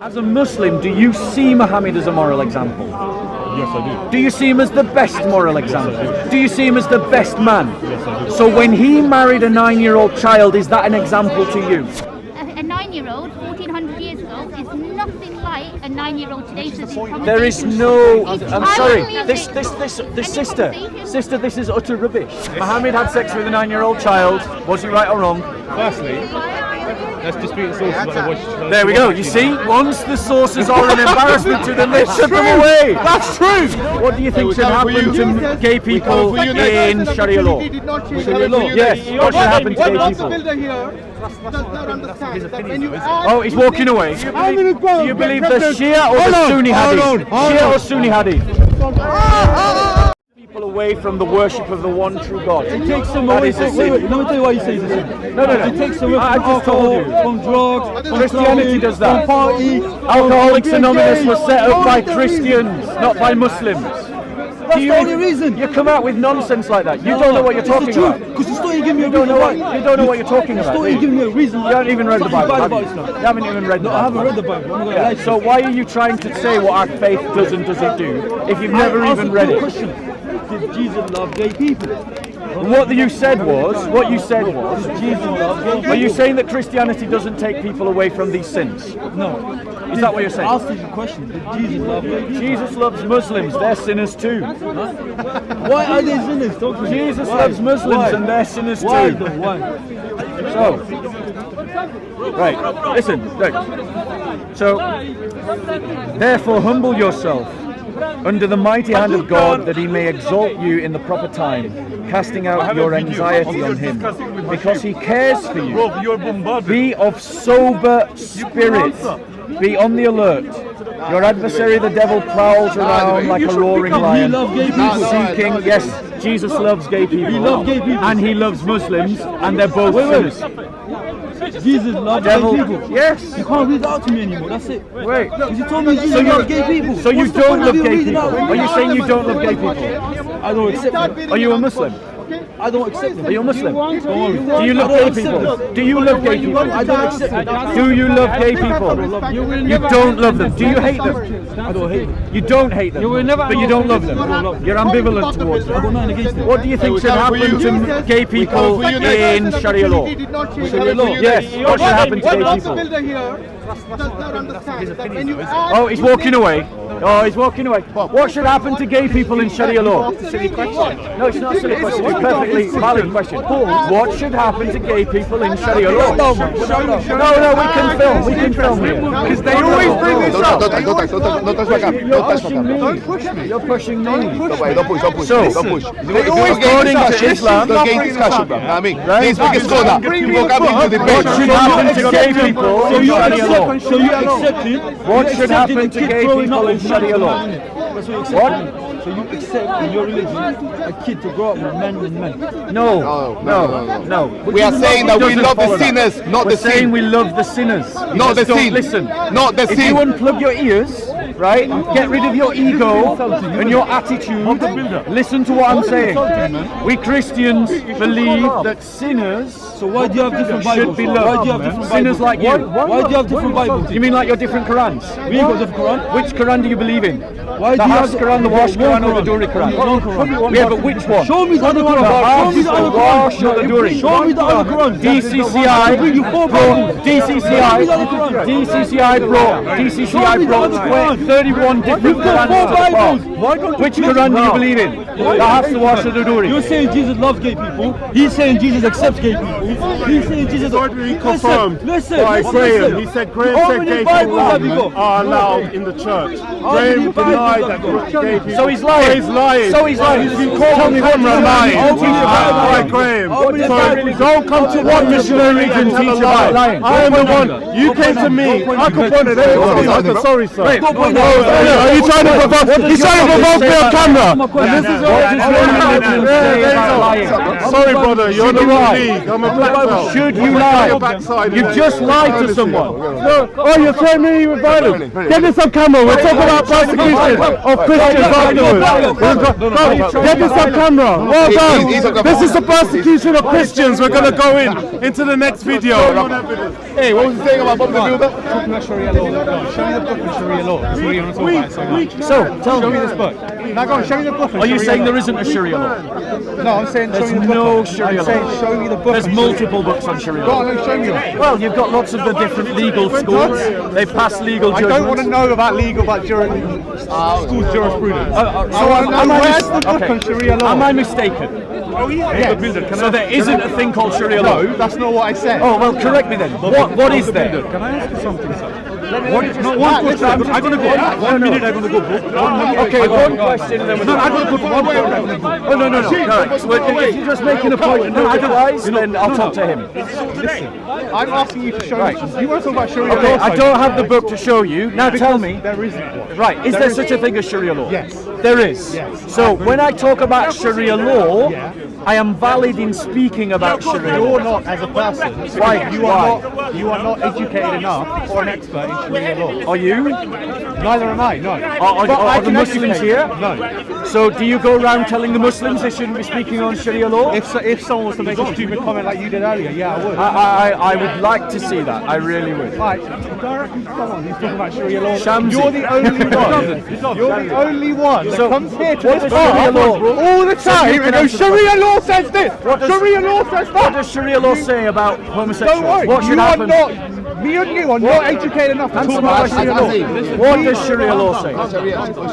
As a Muslim, do you see Muhammad as a moral example? Yes, I do. Do you see him as the best moral example? Do you see him as the best man? Yes, I do. So when he married a 9-year-old child, is that an example to you? A 9-year-old 1400 years ago is nothing like a 9-year-old today. There is no. I'm sorry. This sister, this is utter rubbish. Muhammad had sex with a 9-year-old child. Was he right or wrong? Firstly, let's dispute the sources about the watch. There we go. You see, once the sources are an embarrassment to them, they shut them away. That's true. What do you think should happen to gay people in Sharia law? Sharia law? Yes. What should happen to gay people? Oh, he's walking away. Do you believe the Shia or the Sunni Hadith? Shia or Sunni Hadith? People away from the worship of the one true God. It takes them away. That is a sin. Let me tell you why you say this. No. It takes them away from I just told you. from drugs, from Christianity clothing, does that. from party. Alcoholics Anonymous was set up by Christians, not by Muslims. That's the only reason. You come out with nonsense like that. You don't know what you're talking about. Because you still ain't giving me a You don't reason know why. what you don't know what you're talking about. Still ain't giving me a reason. You haven't even read the Bible. Bad Have about you? Islam. You haven't even read the No, Bible. I haven't read the Bible. I'm not gonna lie to So you. why are you trying to say what our faith does and doesn't do if you've never even read it? Question. Did Jesus love gay people? What you said was Jesus love gay people. Are you saying that Christianity doesn't take people away from these sins? No. Is that what you're saying? Ask you the question. Did Jesus love gay people? Jesus loves Muslims, they're sinners too. Why are they sinners? Talk to me. Jesus Why? loves Muslims Why? and they're sinners Why too. though? Why? So, right, listen, right. So, therefore humble yourself under the mighty hand of God, that he may exalt you in the proper time, casting out your anxiety on him, because he cares for you. Be of sober spirit, be on the alert. Your adversary the devil prowls around like a roaring lion, seeking, yes, Jesus loves gay people, and he loves Muslims, and they're both sinners. Jesus loves Devil, gay people. yes. You can't read that out to me anymore. That's it. Wait. Because you told me Jesus loves gay people. So you What's the don't point love of you gay reading people? out? Are you saying you don't love gay people? I don't accept them. Are you a Muslim? I don't accept them. Are you a Muslim? Don't worry. Do you love gay people? Do you love gay people? I don't accept them. Do you love gay people? You don't love them. Do you hate them? I don't hate them. You don't hate them, but you don't love them. You're ambivalent towards I got them. nothing against them. What do you think should happen to gay people in Sharia law? Sharia law? Yes, what should happen to gay people? Oh, he's walking away. Oh, he's walking away. What should happen to gay people in Sharia law? Silly question. No, it's not a silly question. It's a perfectly valid question. What should happen to gay people in Sharia law? No, we can film. We can film here. Because they always bring this up. Don't touch my camera. Don't touch my camera. Don't push me. You're pushing me. Don't push. So, Don't push. they always according to Islam. Don't gain discussion, bro. I mean, please make it slow down. People come into the What should happen to gay people So in you Sharia law? accept, so you accept it. What You should accepted happen a to kid gay growing people up in with Sharia law? men. That's what you accept. So you accept in your religion a kid to grow up with men and men. No. We are saying that we Doesn't love follow the sinners, that. not We're the saying sin. we love the sinners. You Not just the don't sin. listen. Not the If sin. you unplug your ears, right, get rid of your ego and your attitude, listen to what I'm saying. We Christians believe that sinners So why do you have different Bibles? should be Why do you have loved. different Sinners Bibles? like you. Why do you have different Bibles? You mean like your different Qurans? We ain't got different Quran. Which Quran do you believe in? Why The do you Hafs have Quran, the Wash Quran, or the Duri Quran? One Quran. Yeah, but which one? Show me the other Quran. The Show me Hafs, the the other Wash, or the Quran. Duri? Show me the other Quran. DCCI bring you four brought DCCI brought 31 different Qurans to the park. Which Quran do you believe in? The Hafs, the Wash, or the Duri? You're saying Jesus loves gay people. He's saying Jesus accepts gay people. He's saying Jesus. Confirmed Listen. by Graham. Listen. He said Graham How said many gay Bibles have you people got? are allowed in the church. many Graham Bibles denied have that you got? gay people. So he's lying. He's lying. So he's lying. He's been caught on camera lying. How many Bibles By have you got? Graham. How many So Bibles? don't come to one missionary and tell a lie. lying. I am the one. You came to me. I confronted everybody. I said, sorry, sir. Wait, Are you trying to provoke? He's trying to provoke me on camera. Sorry, brother, you're the wrong league. I'm a black belt. Should you lie? You just lied to someone. Oh, you're threatening me with violence. Get this on camera. We'll talk about persecution of Christians afterwards. Get this on camera. Well done. This is the persecution of Christians. We're going to go into the next video. Hey, what was he saying about bombing the builder? Talking about Sharia law. Show me the book of Sharia law. That's what you want to talk about so much. So, tell Show me me. this book. Now go on, show me the book. Are you saying there isn't a Sharia law? No, I'm saying There's show me the book. no Sharia I'm saying law. show me the book. There's multiple books on Sharia Go law. on, let me show me one. Well, you've got lots of the different legal schools. They pass legal I judgments. don't want to know about school's jurisprudence. So where's the book on Sharia law? Am I mistaken? Oh, yeah. So there isn't a thing called Sharia law? No, that's not what I said. Oh, well, correct me then. What is there? Can I ask you something, sir? I'm going to go. 1 minute. I'm going to go. Okay, one question and then we're I'm going to go for 1 minute. Oh, no. All right. So if you're just making a point and no advice, then I'll talk to him. Listen, I'm asking you to show me. You want to talk about Sharia law? Okay, I don't have the book to show you. Now tell me. There isn't one. Right, is there such a thing as Sharia law? Yes. There is? Yes. So when I talk about Sharia law, I am valid in speaking about Sharia law. You're not as a person. Why? You are not educated enough or an expert in Sharia law. Are you? Neither am I, no. Are the Muslims here? No. So do you go around telling the Muslims they shouldn't be speaking on Sharia law? If someone was to make a stupid comment like you did earlier, yeah, I would. I would like to see that. I really would. Right, directly to someone who's talking about Sharia law. Shamsi. You're the only one. You're the only one that comes here to what this does Sharia bar law- all the time and goes, Sharia law says this, Sharia law says What that. does Sharia law say about homosexuals? Don't worry, What should you are happen? not, me and you are not educated enough to talk Answer about my Sharia question. law. What does Sharia law say?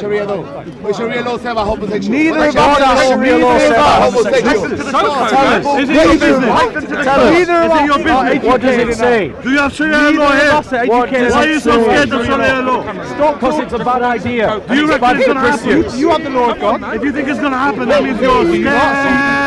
Sharia law. What Sharia law say about homosexuals? Neither of What us does Sharia law say about homosexuals? homosexuals. Is it your business? Tell us. Neither of us are What does it educated say? enough. Do you have Sharia law here? What does Why are it you so say? scared of Sharia law? Stop, because it's a bad idea. Do you It's reckon bad it's for going to happen? Christians. You have the law of God. If you think it's going to happen, that means you're scared.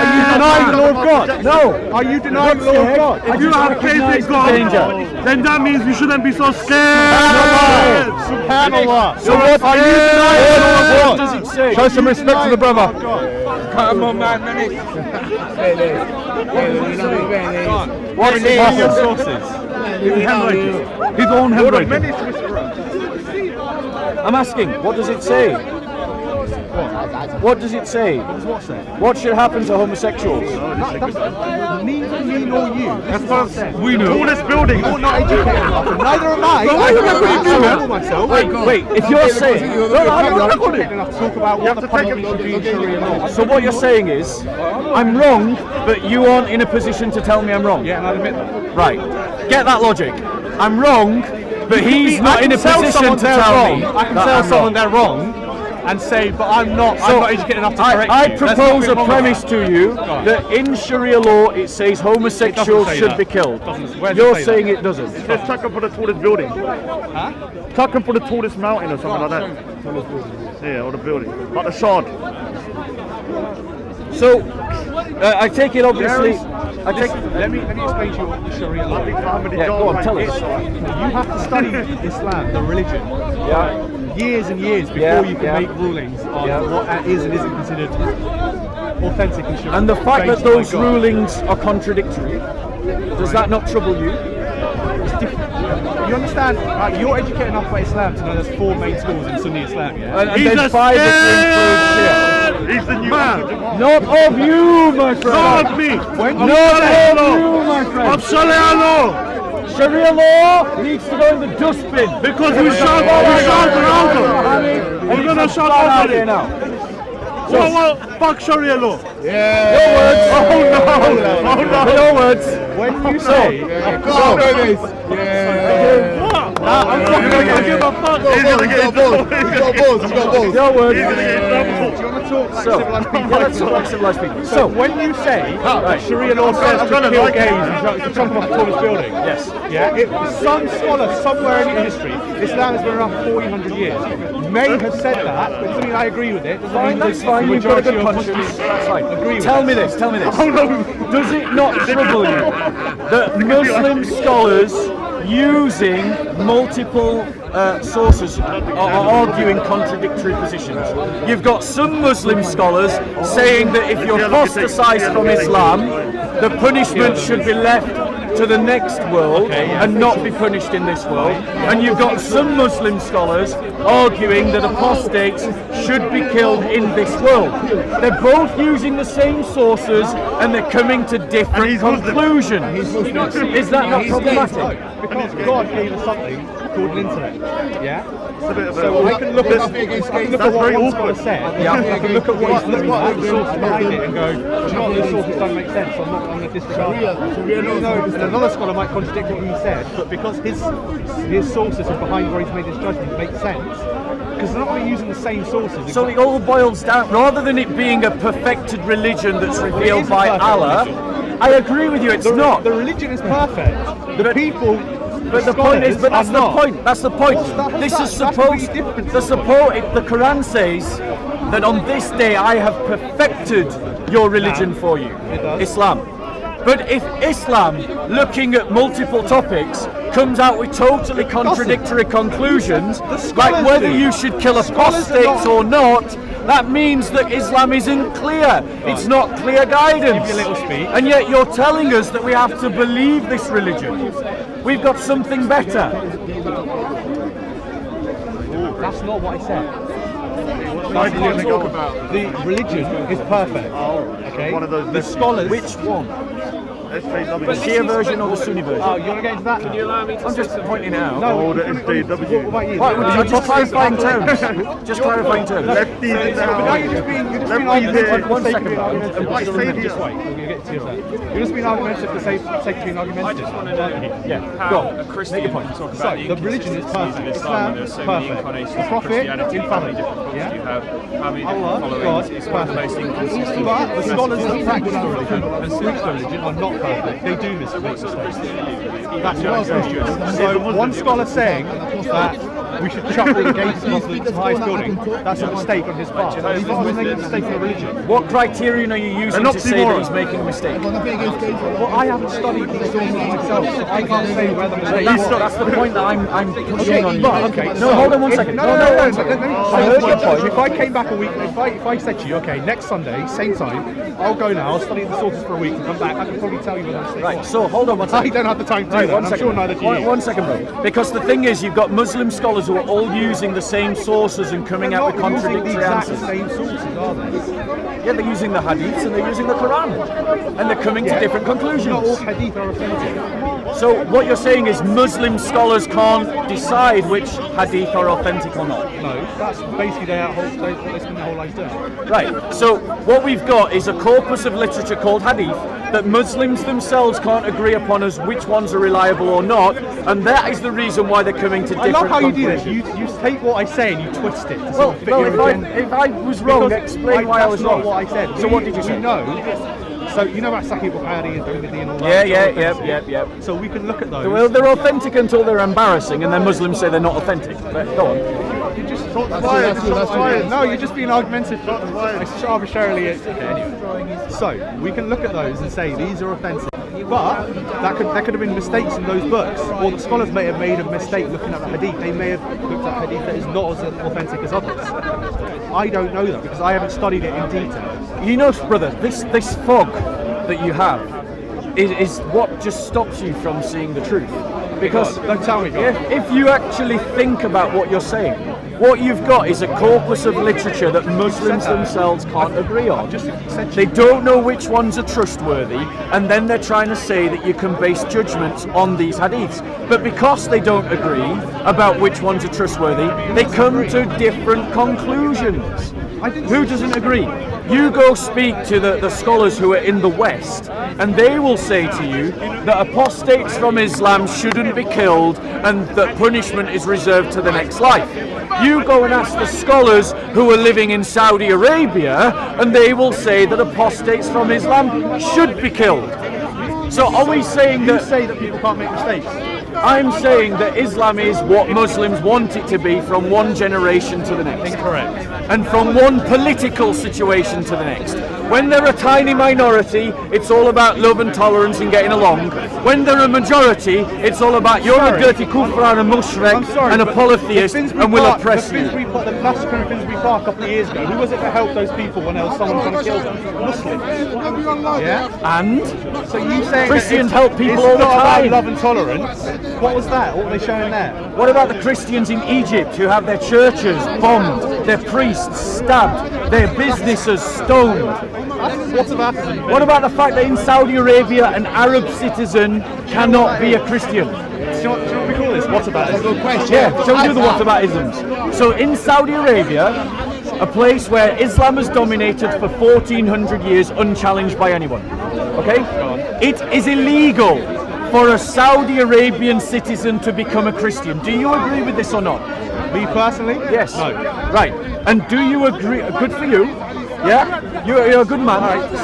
Are you denying the law of God? No. Are you denying the law of God? If you have faith in God, then that means we shouldn't be so scared. Subhanallah. So what are you denying the law of God? What does it say? Show some respect to the brother. Come on, man. What is it? Sources. His own handwriting. I'm asking, what does it say? What does it say? What should happen to homosexuals? Neither me nor you. That's what I'm saying. We know. Tallest building. You're not educated enough. Neither am I. Wait, if you're saying... I'm not educated enough to talk about what the punishment should be in Sharia law. So what you're saying is, I'm wrong, but you aren't in a position to tell me I'm wrong. Yeah, and I admit that. Right. Get that logic. I'm wrong, but he's not in a position to tell me I can that tell I'm someone wrong. they're wrong and say, but I'm not educated enough to correct I you. There's propose a nothing wrong with premise that. to you that in Sharia law it says homosexuals say should that. be killed. Where does it You're say saying that? it doesn't. Let's chuck him for the tallest building. Huh? Chuck him for the tallest mountain or something like that. Yeah, or the building. Like the Shard. So, I take it obviously... Let me explain to you what the Sharia law is. Yeah, go on, tell us. You have to study Islam, the religion, years and years before you can make rulings on what is and isn't considered authentic and Sharia. And the fact that based by those God. rulings are contradictory, does that not trouble you? It's different. You understand? You're educated enough about Islam to know there's 4 main schools in Sunni Islam, yeah? And then 5 if you include Shia. He's the new man. Not of you, my friend. Not me. Not of you, my friend. Sharia law. Sharia law needs to go in the dustbin. Because we shout around them. We're going to shout out over here it. now. Well, fuck Sharia law. Your words. Your words. When you say... I'm fucking going to give a fuck. He's going to get in trouble. Your words. Do you want to talk like So, civilized people? let's talk like civilized people. So when you say that Sharia law says to kill gays and to jump off the tallest building, Yes. some scholar somewhere in history, Islam has been around for 400 years, may have said that, but it doesn't mean I agree with it. Doesn't mean That's the fine, you've got a good majority of conscience. Muslims That's fine. agree with Tell it. me this. Does it not trouble you that Muslim scholars using multiple sources are arguing contradictory positions. You've got some Muslim scholars saying that if you apostatize from Islam, the punishment should be left to the next world and not be punished in this world. And you've got some Muslim scholars arguing that apostates should be killed in this world. They're both using the same sources and they're coming to different conclusions. Is that not problematic? Because God gave us something called an internet. Yeah? It's a bit of a, So I can look at what one scholar said. I can look at what he's looking at, the sources behind it, and go, you know what, this source doesn't make sense, so I'm going to disregard that. Even though another scholar might contradict what he said, but because his sources are behind where he's made his judgment make sense, because they're not really using the same sources. So it all boils down, rather than it being a perfected religion that's revealed by Allah, I agree with you, it's not. The religion is perfect. The people. But the point is, but that's the point. That's the point. This is supposed. The Quran says that on this day I have perfected your religion for you, Islam. But if Islam, looking at multiple topics, comes out with totally contradictory conclusions, like whether you should kill apostates or not, that means that Islam isn't clear. It's not clear guidance. And yet you're telling us that we have to believe this religion. We've got something better. That's not what I said. The religion is perfect. Okay. one of those. The scholars. Which one? The Shia version or the Sunni version? Oh, you want to get into that? Can you allow me to I'm just pointing out. Oh, the SJW. What about you? Right, just clarifying terms. Just clarifying terms. Lefties in the Now house. you're just being Lefties here. One second. Just wait. You're just being argumentative for the sake of being argumentative. Yeah, go on. A Christian Make your point. talk So, about the religion is perfect. Islam, there's so many perfect. incarnations The of Prophet, Christianity, how many infallible. different prophets Yeah? do you have, how many Allah, different God, followings, is it's one of the most perfect. inconsistent But the scholars that messages. practice the religion and speak the religion are not perfect. They do make mistakes. That's what I'm saying. So one scholar saying that we should chuck all the gates off the highest building, that's a mistake on his part. He's not making a mistake in the religion. What criterion are you using to say that he's making a mistake? Well, I haven't studied these sources myself, so I can't say whether That's the point that I'm pushing on you. Okay. No, hold on one second. No. I heard your point. If I came back a week, if I said to you, okay, next Sunday, same time, I'll go now, I'll study the sources for a week and come back, I can probably tell you whether I'm mistaken. Right, so hold on one I second. don't have the time to do that. One I'm second. sure neither do you. One second, bro. Because the thing is, you've got Muslim scholars who are all using the same sources and coming out with They're not using contradictory the exact answers. same sources, are they? Yeah, they're using the hadiths and they're using the Quran, and they're coming to different Not all conclusions. hadith are authentic. So what you're saying is Muslim scholars can't decide which hadith are authentic or not. No, that's basically what they spend their whole lives doing. Right, so what we've got is a corpus of literature called hadith that Muslims themselves can't agree upon as which ones are reliable or not, and that is the reason why they're coming to I different love how you do conclusions. this. You take what I say and you twist it to sort of fit your agenda. If I was wrong, Because explain why I was that's not wrong. what I said. So what did you say? We know. So you know about Sahih Bukhari and Tirmidhi and all Yeah, that? yeah. So we can look at those. Well, they're authentic until they're embarrassing, and then Muslims say they're not authentic. But go on. You just That's fine. No, you're just being argumentative. It's just arbitrarily. Anyway. So we can look at those and say these are authentic. But there could have been mistakes in those books, or the scholars may have made a mistake looking at the hadith. They may have looked at hadith that is not as authentic as others. I don't know that because I haven't studied it in detail. You know, brother, this fog that you have is what just stops you from seeing the truth. Because Don't tell me, God. if you actually think about what you're saying, what you've got is a corpus of literature that Muslims themselves can't agree on. They don't know which ones are trustworthy, and then they're trying to say that you can base judgments on these hadiths. But because they don't agree about which ones are trustworthy, they come to different conclusions. Who doesn't agree? You go speak to the scholars who are in the West, and they will say to you that apostates from Islam shouldn't be killed and that punishment is reserved to the next life. You go and ask the scholars who are living in Saudi Arabia, and they will say that apostates from Islam should be killed. So are we saying You that... say that people can't make mistakes. I'm saying that Islam is what Muslims want it to be from one generation to the next. Incorrect. And from one political situation to the next. When they're a tiny minority, it's all about love and tolerance and getting along. When they're a majority, it's all about you're a dirty kufran and mushrik and a polytheist and we'll oppress you. The massacre in Finsbury Park a couple of years ago, who was it that helped those people when there was someone trying to kill them? Muslims. Yeah? And So you saying Christians that help people it's all the not about time. love and tolerance? What was that? What were they showing there? What about the Christians in Egypt who have their churches bombed, their priests stabbed, their businesses stoned? What's about it? What about the fact that in Saudi Arabia an Arab citizen cannot be a Christian? Do you know what we call this? What about it? Good question. Yeah, shall we do the whataboutisms? So in Saudi Arabia, a place where Islam has dominated for 1400 years unchallenged by anyone, okay? It is illegal for a Saudi Arabian citizen to become a Christian. Do you agree with this or not? Me personally? Yes. No. Right. And do you agree? Good for you. Yeah? You're a good man,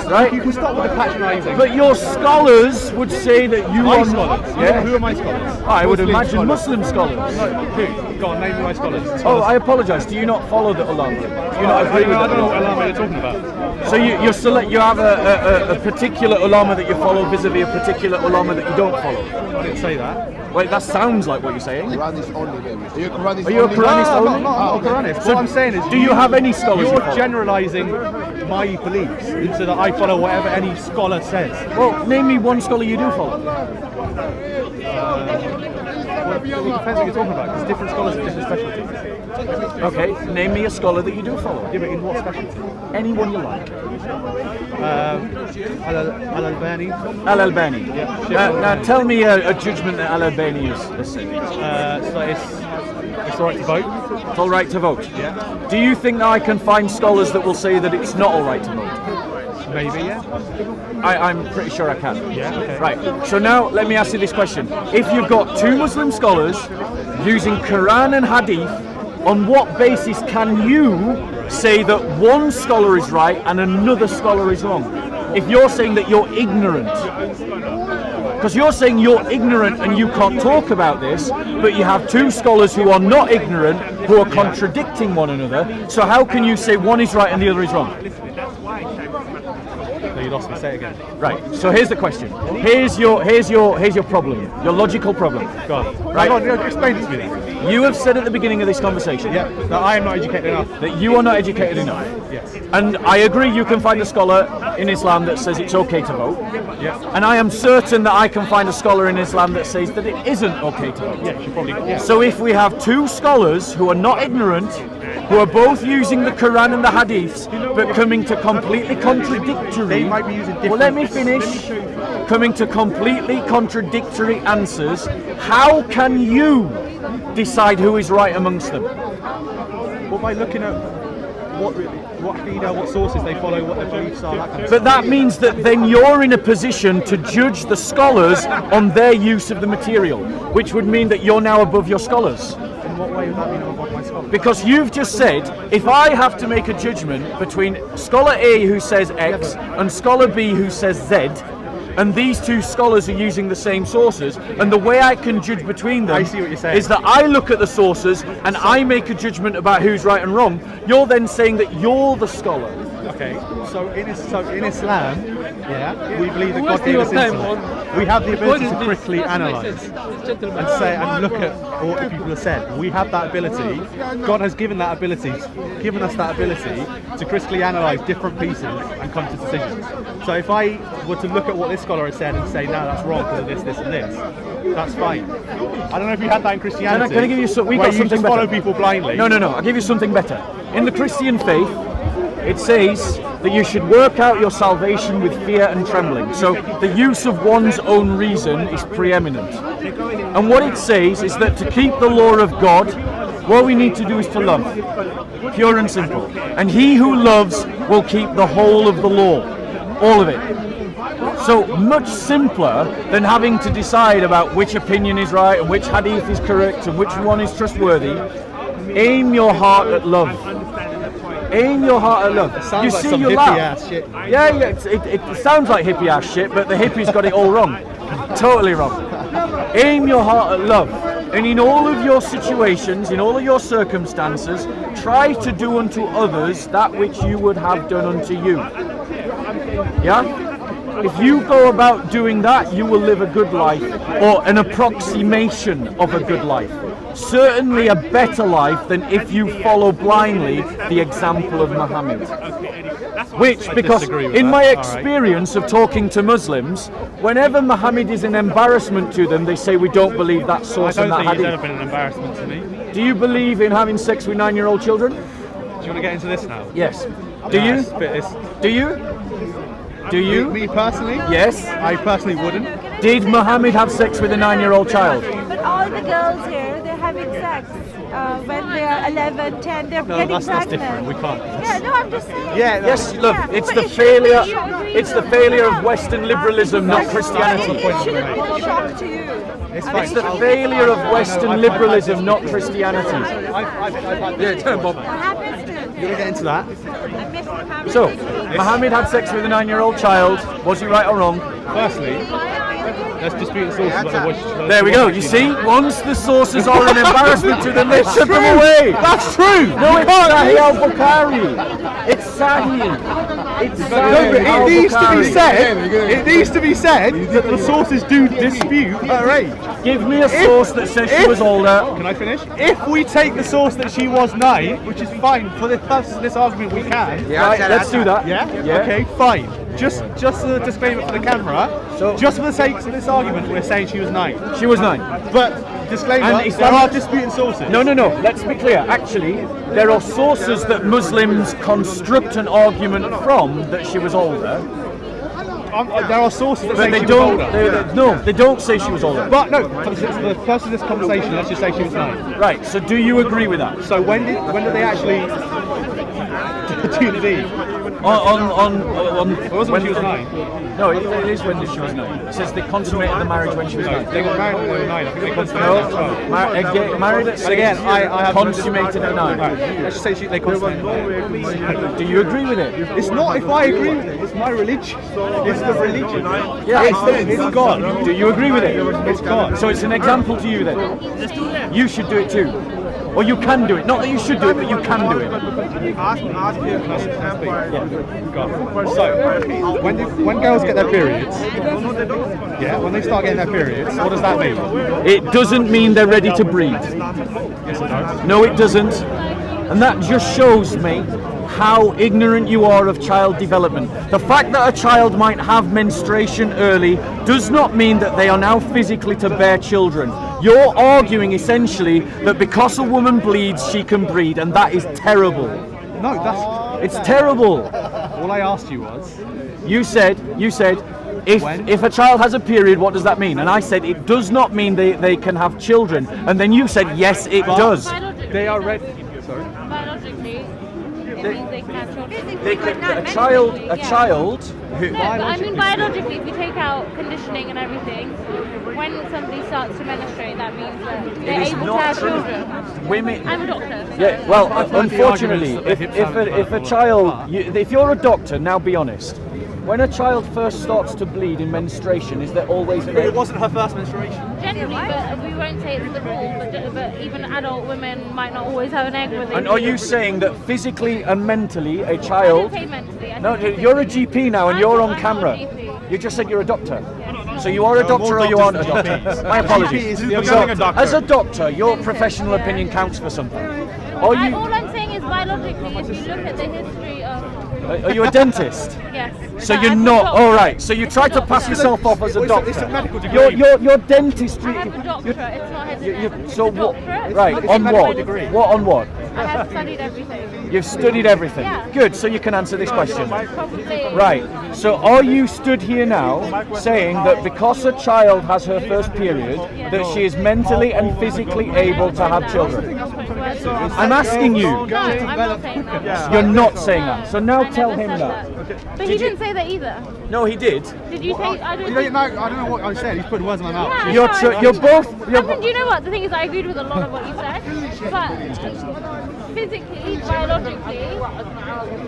right? You can stop with the patronising. But your scholars would say that you My are scholars? Yeah. Who are my scholars? I would Muslim imagine scholars. Muslim scholars. No, who? Go on, name me my scholars. Oh, I apologise. Do you not follow the ulama? Do you not agree with I the don't know what ulama? ulama you're talking about. So you have a particular ulama that you follow vis-a-vis a particular ulama that you don't follow. I didn't say that. Wait, that sounds like what you're saying. Quranist only, maybe. Are you a Quranist Are you a only? Quranist No, only? I'm not a Quranist. So What I'm saying is, do you have any scholars you You're follow? generalising my beliefs into that I follow whatever any scholar says. Well, name me one scholar you do follow. Well, it depends what you're talking about, because different scholars have different specialties. Okay, name me a scholar that you do follow. Yeah, but in what specialty? Anyone you like. Al-Albani. Al-Albani. Now tell me a judgment that Al-Albani has said. So it's alright to vote. It's all right to vote. Yeah. Do you think that I can find scholars that will say that it's not all right to vote? Maybe, yeah. I'm pretty sure I can. Yeah, okay. Right. So now let me ask you this question. If you've got two Muslim scholars using Quran and Hadith, on what basis can you say that one scholar is right and another scholar is wrong? If you're saying that you're ignorant, because you're saying you're ignorant and you can't talk about this, but you have two scholars who are not ignorant who are contradicting one another, so how can you say one is right and the other is wrong? No, you lost me. Say it again. Right. So here's the question. Here's your problem. Your logical problem. Go on. Right. Go on, explain it to me then. You have said at the beginning of this conversation Yeah. No, I am not educated enough. that you are not educated enough. Yes. And I agree you can find a scholar in Islam that says it's okay to vote. Yeah. And I am certain that I can find a scholar in Islam that says that it isn't okay to vote. Yeah, you probably. Yeah. So if we have two scholars who are not ignorant, who are both using the Quran and the Hadiths, but coming to completely contradictory. They might be using different. Well, let me finish. Coming to completely contradictory answers. How can you decide who is right amongst them? Well, by looking at what sources they follow, what their beliefs are, that kind of But that means that then you're in a position to judge the scholars on their use of the material, which would mean that you're now above your scholars. In what way would that mean I'm above my scholars? Because you've just said, if I have to make a judgment between scholar A who says X and scholar B who says Z, and these two scholars are using the same sources, and the way I can judge between them I see what you're saying. is that I look at the sources and I make a judgment about who's right and wrong. You're then saying that you're the scholar. Okay, so in Islam, yeah, we believe that God gave us intellect. We have the ability to critically analyse and say and look at what the people have said. We have that ability. God has given us that ability to critically analyse different pieces and come to decisions. So if I were to look at what this scholar has said and say, no, that's wrong because of this, this, and this, that's fine. I don't know if you had that in Christianity. Can I give you some? We where got you something just better. follow people blindly. No. I'll give you something better. In the Christian faith, it says that you should work out your salvation with fear and trembling. So the use of one's own reason is preeminent. And what it says is that to keep the law of God, what we need to do is to love. Pure and simple. And he who loves will keep the whole of the law. All of it. So much simpler than having to decide about which opinion is right and which hadith is correct and which one is trustworthy. Aim your heart at love. Aim your heart at love. Sounds You like see, some you hippie laugh. ass shit. Yeah, it sounds like hippie ass shit, but the hippies got it all wrong. Totally wrong. Aim your heart at love. And in all of your situations, in all of your circumstances, try to do unto others that which you would have done unto you. Yeah? If you go about doing that, you will live a good life, or an approximation of a good life. Certainly a better life than if you follow blindly the example of Muhammad. Which, because in my experience of talking to Muslims, whenever Muhammad is an embarrassment to them, they say we don't believe that source and that I don't think he's hadith. ever been an embarrassment to me. Do you believe in having sex with 9-year-old children? Do you want to get into this now? Yes. Do you? Do you? Do you? Me personally? Yes. I personally wouldn't. Did Muhammad have sex with a 9-year-old child? But all the girls here, they're having sex when they're 11, 10, they're getting pregnant. Different. We can't. Yeah, no, I'm just saying. Yeah, Yes, look, Yeah, it's but the it shouldn't failure. be- you agree It's the with failure me. of Western liberalism, not Christianity. It shouldn't be a shock to you. It's the failure of Western liberalism, not Christianity. Yeah, tell him, Bob. What happens to You're gonna get into that. I miss Muhammad. So, Muhammad had sex with a 9-year-old child. Was he right or wrong? Firstly, let's dispute the sources about the watch. There we go. You see, once the sources are an embarrassment to them, they shut them away. That's true. No, it's Sahih al-Bukhari. It's Sahih. It's Sahih It needs to be al-Bukhari. said. It needs to be said that the sources do dispute her age. Give me a source that says she was older. Can I finish? If we take the source that she was 9, which is fine for the purpose of this argument, we can. Right, let's do that. Yeah? Yeah. Okay, fine. Just a disclaimer for the camera. So- just for the sake of this argument, we're saying she was 9. She was 9. But disclaimer, And there Islam- are disputing sources. No. Let's be clear. Actually, there are sources that Muslims construct an argument from that she was older, There are sources that but say they she don't. was older. No, they don't say she was older. But no, for the purpose of this conversation, let's just say she was 9. Right. So, do you agree with that? So when did they actually do the deed? On It wasn't when she was 9. No, it is when she was 9. It says they consummated the marriage when she was 9. They got married when they were 9. I think they consummated No, at 12. married at 6. And again, I have consummated at 9. Right, let's just say they consummated. Do you agree with it? It's not if I agree with it. It's my religion. It's the religion. Yeah, It's God. Do you agree with it? It's God. So it's an example to you then. You should do it too. Or you can do it. Not that you should do it, but you can do it. So when girls get their periods, yeah, when they start getting their periods, what does that mean? It doesn't mean they're ready to breed. Yes or no? No, it doesn't. And that just shows me how ignorant you are of child development. The fact that a child might have menstruation early does not mean that they are now physically to bear children. You're arguing essentially that because a woman bleeds, she can breed, and that is terrible. No, It's terrible. all I asked you was. You said, if a child has a period, what does that mean? And I said, it does not mean they can have children. And then you said, yes, it does. They are ready. Sorry. Biologically, it means they can have children. They could, a child who... No, but I mean biologically, if you take out conditioning and everything, when somebody starts to menstruate, that means that they're It is able to not have true. children. Women... I'm a doctor. So Yeah, well, the unfortunately, arguments that if a child, if you're a doctor, now be honest, when a child first starts to bleed in menstruation, is there always an It egg? wasn't her first menstruation. generally, but we won't say it's the rule, but even adult women might not always have an egg when they And are you bleed. saying that physically and mentally a I child... didn't say mentally. I No, said you're a physically. GP now and I'm you're not- on I'm not a camera. GP. You just said you're a doctor. So you are a doctor or you aren't a doctor? My apologies. You're So, becoming a doctor. as a doctor, your professional opinion counts for something. Are you, All I'm saying is biologically, if you look at the history of... are you a dentist? Yes. So But you're I'm a not. doctor. All right. So you try to I'm a pass doctor. yourself off as a doctor. It's a medical degree. Your dentistry. I have a doctorate, it's not head So It's a what? doctorate. Right. It's On a what? medical degree. What on what? I have studied everything. You've studied everything. Yeah. Good. So you can answer this question. Probably. Right. So are you stood here now saying that because a child has her first period, that she is mentally and physically able to have children? I'm asking you. No, I'm not saying that. You're not saying that. So now I tell never him said that. But he didn't say that either. No, he did. Did you say? I don't You think. don't know, I don't know what I said. He's putting words in my mouth. Yeah, I You're know. you're both. I mean, do you know what? The thing is, I agreed with a lot of what you said, but physically, biologically,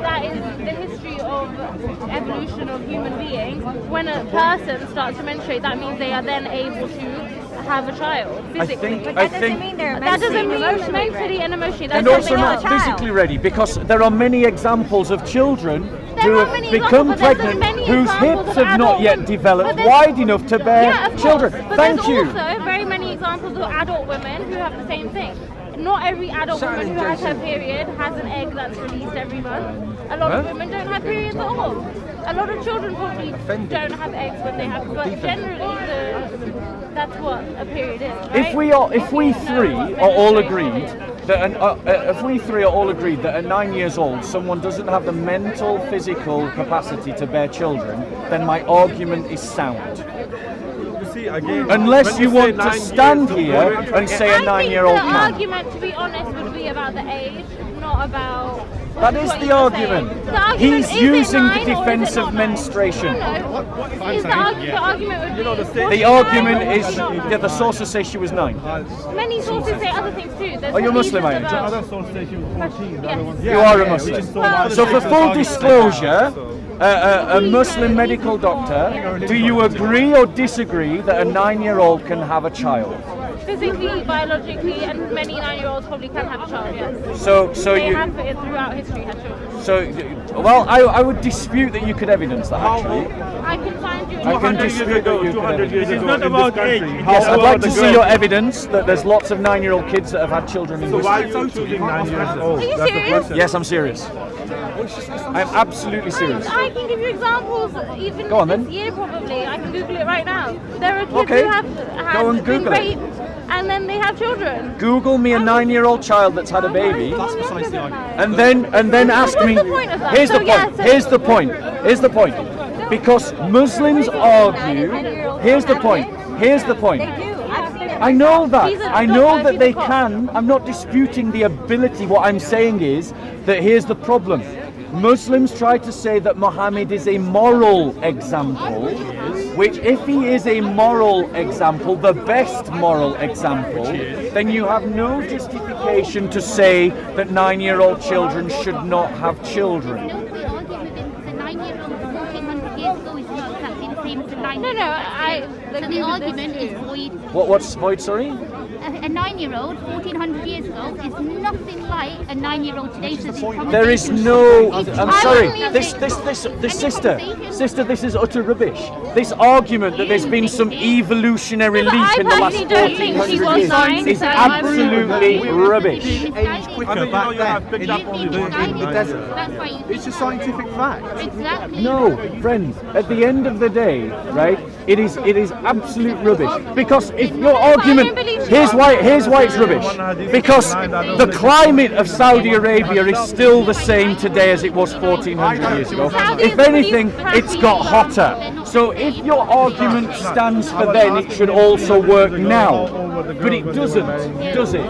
that is the history of evolution of human beings. When a person starts to menstruate, that means they are then able to have a child physically. I think That doesn't mean mentally and emotionally. That's and also something not else. physically ready, because there are many examples of children who are have many become examples, but there's pregnant many whose examples hips of have not adult yet women. developed But there's- wide enough to bear Yeah, of children. course. But Thank you. there's also very many examples of adult women who have the same thing. Not every adult woman who has her period has an egg that's released every month. A lot of women don't have periods at all. A lot of children probably don't have eggs when they have, but generally that's what a period is, right? If we three are all agreed that at 9 years old someone doesn't have the mental, physical capacity to bear children, then my argument is sound. Unless you want to stand here and say a 9-year-old The can. argument, to be honest, would be about the age, not about. That is what the you're argument. saying. The argument He's is using it the 9 or is it defense not of 9? menstruation. No. The argument would be. The argument is that the sources say she was 9. Many sources say other things too. There's Are you reasons Muslim, are you? about- Other sources say she was 14. The other ones. You are a Muslim. So for full disclosure, a Muslim medical doctor, do you agree or disagree that a 9-year-old can have a child? Physically, biologically, and many 9-year-olds probably can have a child, yes. So They you, have it throughout history had children. so well, I would dispute that you could evidence that actually. I can find you. I can dispute that you could evidence. It's not about age. Yes, I'd like to see your evidence that there's lots of 9-year-old kids that have had children in this. Why are you choosing 9 years old? Are you serious? Yes, I'm serious. I'm absolutely serious. I can give you examples even Go on, this then. year probably. I can Google it right now. There are kids Okay. who have Go and been Google it. raped and then they have children. Google me a 9-year-old child that's had a baby, That's precisely the argument. and then ask What's me. the point of that? Here's So, the yeah, point. so- Here's the point. Here's the point. Because Muslims argue. Here's the point. Here's the point. I know that. I know that they can. I'm not disputing the ability. What I'm saying is that here's the problem. Muslims try to say that Muhammad is a moral example, which if he is a moral example, the best moral example, then you have no justification to say that 9-year-old children should not have children. No, the argument is the 9-year-old 1400 years ago is not exactly the same as the 9-year-old. No, So the argument is void. What's void? Sorry. A 9-year-old 1400 years ago is nothing like a 9-year-old today. So There is no. I'm sorry. This Sister, this is utter rubbish. This argument that there's been some evolutionary No, but leap I in the last personally don't think she 1400 was years nine, is so I'm absolutely rubbish. Quicker back then in the desert. That's why you It's a scientific fact. exactly. No, friends. At the end of the day, right? It is absolute rubbish. Because if your argument, here's why it's rubbish. Because the climate of Saudi Arabia is still the same today as it was 1400 years ago. If anything, it's got hotter. So if your argument stands for then, it should also work now. But it doesn't, does it?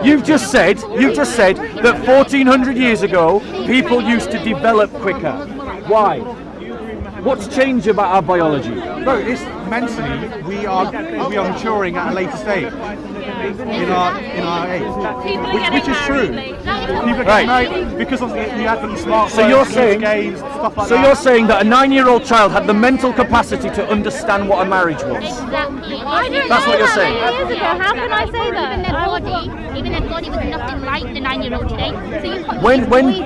You've just said that 1400 years ago people used to develop quicker. Why? What's changed about our biology? No, it's mentally we are maturing at a later stage in our age, which is true. People Right. get married because of the advent of smartphones, So you're saying, games, stuff like so that. you're saying that a 9-year-old child had the mental capacity to understand what a marriage was? Exactly. I don't That's know what you're that saying. many years ago. How can I say Even their body was nothing like the 9-year-old today. So you can't-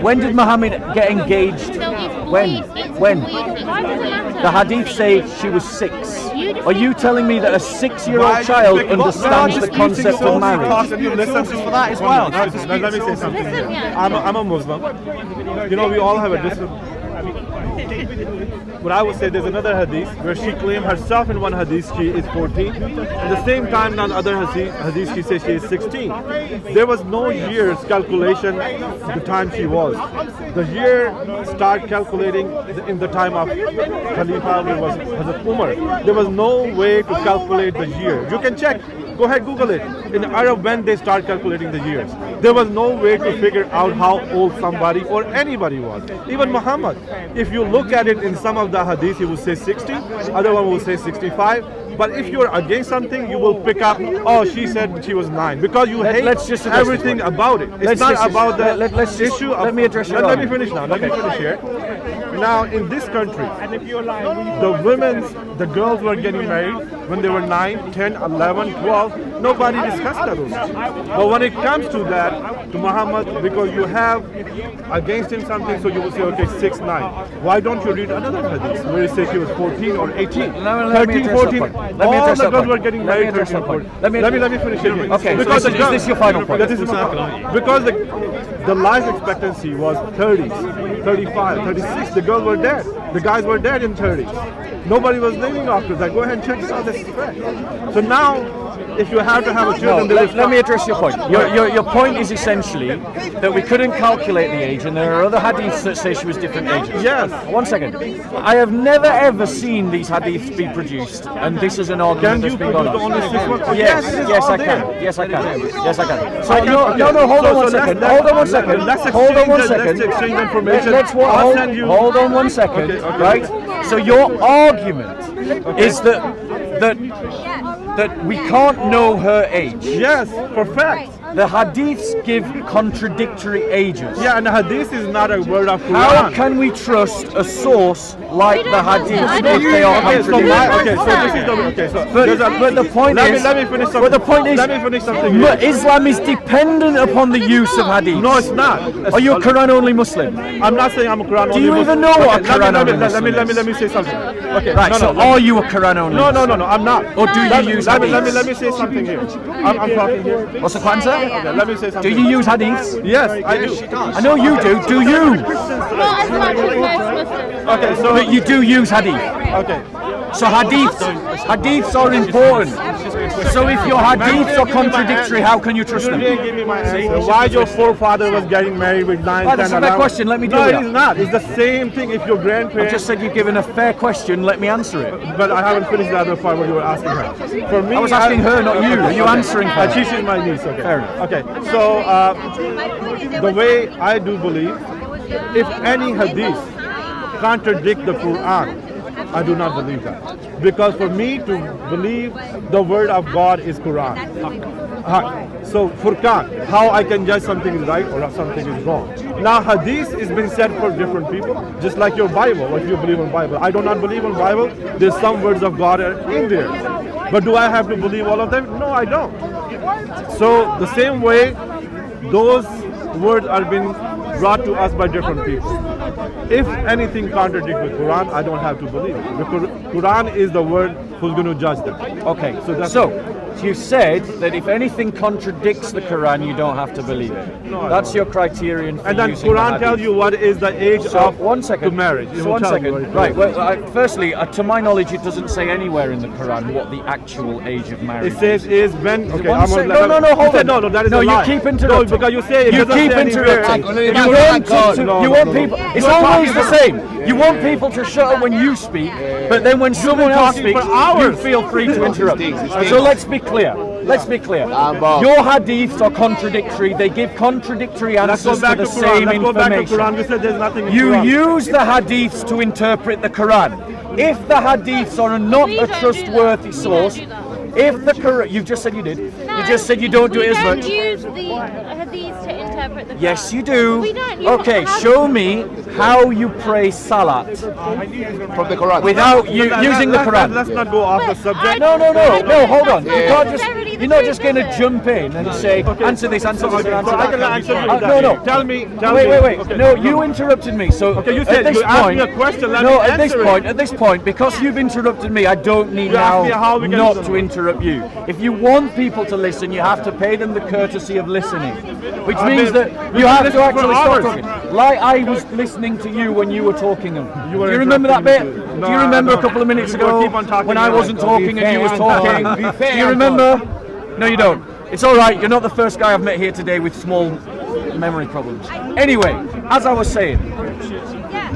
When did Muhammad get engaged? So it's When? void. It's When? void. Why does it matter? The hadith say she was 6. Are you telling me that a 6-year-old child understands the concept of marriage? And you listen for that as well. Let me say something. Listen, yeah. I'm a Muslim. You know, we all have a different. But I would say there's another hadith where she claimed herself in one hadith she is 14. At the same time, in another hadith she says she is 16. There was no years calculation the time she was. The year start calculating in the time of Khalifa, there was Hazrat Umar. There was no way to calculate the year. You can check. Go ahead, Google it. In Arab, when they start calculating the years, there was no way to figure out how old somebody or anybody was. Even Muhammad. If you look at it in some of the hadith, he will say 60, other one will say 65. But if you're against something, you will pick up, oh, she said she was 9. Because you hate let's just address everything this one. about it. It's Let's not just- about the let's just- issue of... let me address your Let me argument. finish now. Let me finish here. Now, in this country, the girls were getting married when they were 9, 10, 11, 12, nobody discussed those. But when it comes to that, to Muhammad, because you have against him something, so you will say, okay, 6, 9. Why don't you read another hadith where you say he was 14 or 18? 13, 14, all the girls were getting married 13 or 14. Let me finish it. Okay, because so is this your final point? This is my point. Because the life expectancy was 30s, 35, 36. The girls were dead. The guys were dead in 30s. Nobody was living after that. Go ahead and check it out. This is fact. So now, if you have to have a children, let me address your point. Your point is essentially that we couldn't calculate the age, and there are other hadiths that say she was different ages. Yes. 1 second. I have never ever seen these hadiths be produced, and this is an argument that's been gone on. Yes, I can. Yes, I can. Yes, I can. So no, hold on 1 second. Hold on 1 second. Hold on 1 second. Let's exchange information. Hold on 1 second. Right. So your argument is that we can't know her age. Yes, for fact. The hadiths give contradictory ages. Yeah, and the hadith is not a word of Quran. How can we trust a source like the hadiths if they are contradictory? But the point is, let me finish something. But the point is, let me finish something. But Islam is dependent upon the use of hadiths. No, it's not. Are you a Quran only Muslim? I'm not saying I'm a Quran only Muslim. Do you even know what a Quran only Muslim is? Let me say something. Okay. Right. So are you a Quran only? No, I'm not. Or do you use hadiths? Let me say something here. I'm talking here. What's the Quran say? Okay, let me say something. Do you use hadiths? Yes, I do. I know you do. Do you? Not as much as most Muslims. Okay, so but you do use hadith. Okay. So hadiths are important. So if your hadiths are contradictory, how can you trust them? You didn't give me my answer. Why your forefather was getting married with 9, 10, That's a 11? fair question. Let me do No, that. it is not. It's the same thing. If your grandparents. I just said you've given a fair question. Let me answer it. But I haven't finished the other part what you were asking her. For me, I was asking her, not you. Are you answering her? She's my niece. Okay. Fair enough. Okay. So the way I do believe, if any hadith contradict the Quran, I do not believe that. Because for me to believe the word of God is Quran. So Furqan, how I can judge something is right or something is wrong. Now hadith is been said for different people, just like your Bible, what you believe in Bible. I do not believe in Bible. There's some words of God in there. But do I have to believe all of them? No, I don't. So the same way, those words are being brought to us by different people. If anything contradicts with Quran, I don't have to believe it. Because Quran is the word who's going to judge them. Okay, so you said that if anything contradicts the Quran, you don't have to believe it. No, that's your criterion for and then using Quran the tells you what is the age of 1 second. to marriage. So 1 second. Right. Well, firstly, to my knowledge, it doesn't say anywhere in the Quran what the actual age of marriage It says is when. Okay, No, hold on. No, that is no, a lie. you keep interrupting. No, because you say it you doesn't keep say interrupting. anywhere. You want people. It's always the same. You want people to shut up when you speak, but then when someone else speaks, you feel free to interrupt. So let's be clear. Let's be clear. Your hadiths are contradictory. They give contradictory answers to the same information. You use the hadiths to interpret the Quran. If the hadiths are not a trustworthy source, if the Quran, you've just said you did. You just said you don't do it as much. We don't use the hadiths to interpret the Quran. Yes, you do. We don't. Okay, show me how you pray salat from the Quran without using the Quran. Let's not go off the subject. No, hold on. You're not just going to jump in and say, answer this, answer this, answer that. I can answer you. No. Tell me. Wait. Okay. No, you interrupted me. So okay, you said you asked me a question. Let me answer it. At this point, because you've interrupted me, I don't need now not to interrupt you. If you want people to listen, you have to pay them the courtesy of listening, which means that you have to actually stop talking. Like I was listening to you when you were talking. Do you remember that bit? Do you remember a couple of minutes ago when I wasn't talking and you was talking? Do you remember? No, you don't. It's all right. You're not the first guy I've met here today with small memory problems. Anyway, as I was saying,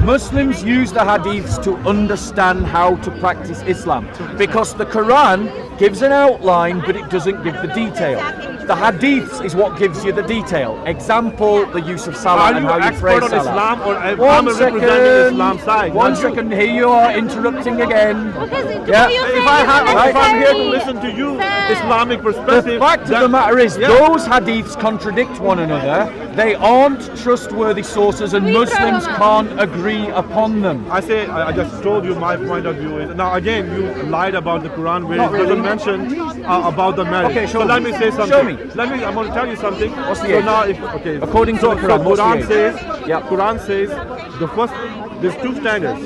Muslims use the hadiths to understand how to practice Islam because the Quran gives an outline but it doesn't give the detail. The hadiths is what gives you the detail. Example, the use of salah and how you pray salah. Islam or representing Islam side? 1 second, here you are interrupting again. If I'm here to listen to you, Islamic perspective. The fact of the matter is, those hadiths contradict one another. They aren't trustworthy sources, and Muslims can't agree upon them. I say, I just told you my point of view is. Now again, you lied about the Quran where Not it doesn't really. mention about the marriage. Okay, show so me. let me say something. Show me. I'm going to tell you something. What's the so age? now, According to the Quran, what's the Quran age? says, Yeah. Quran says the first. There's two standards,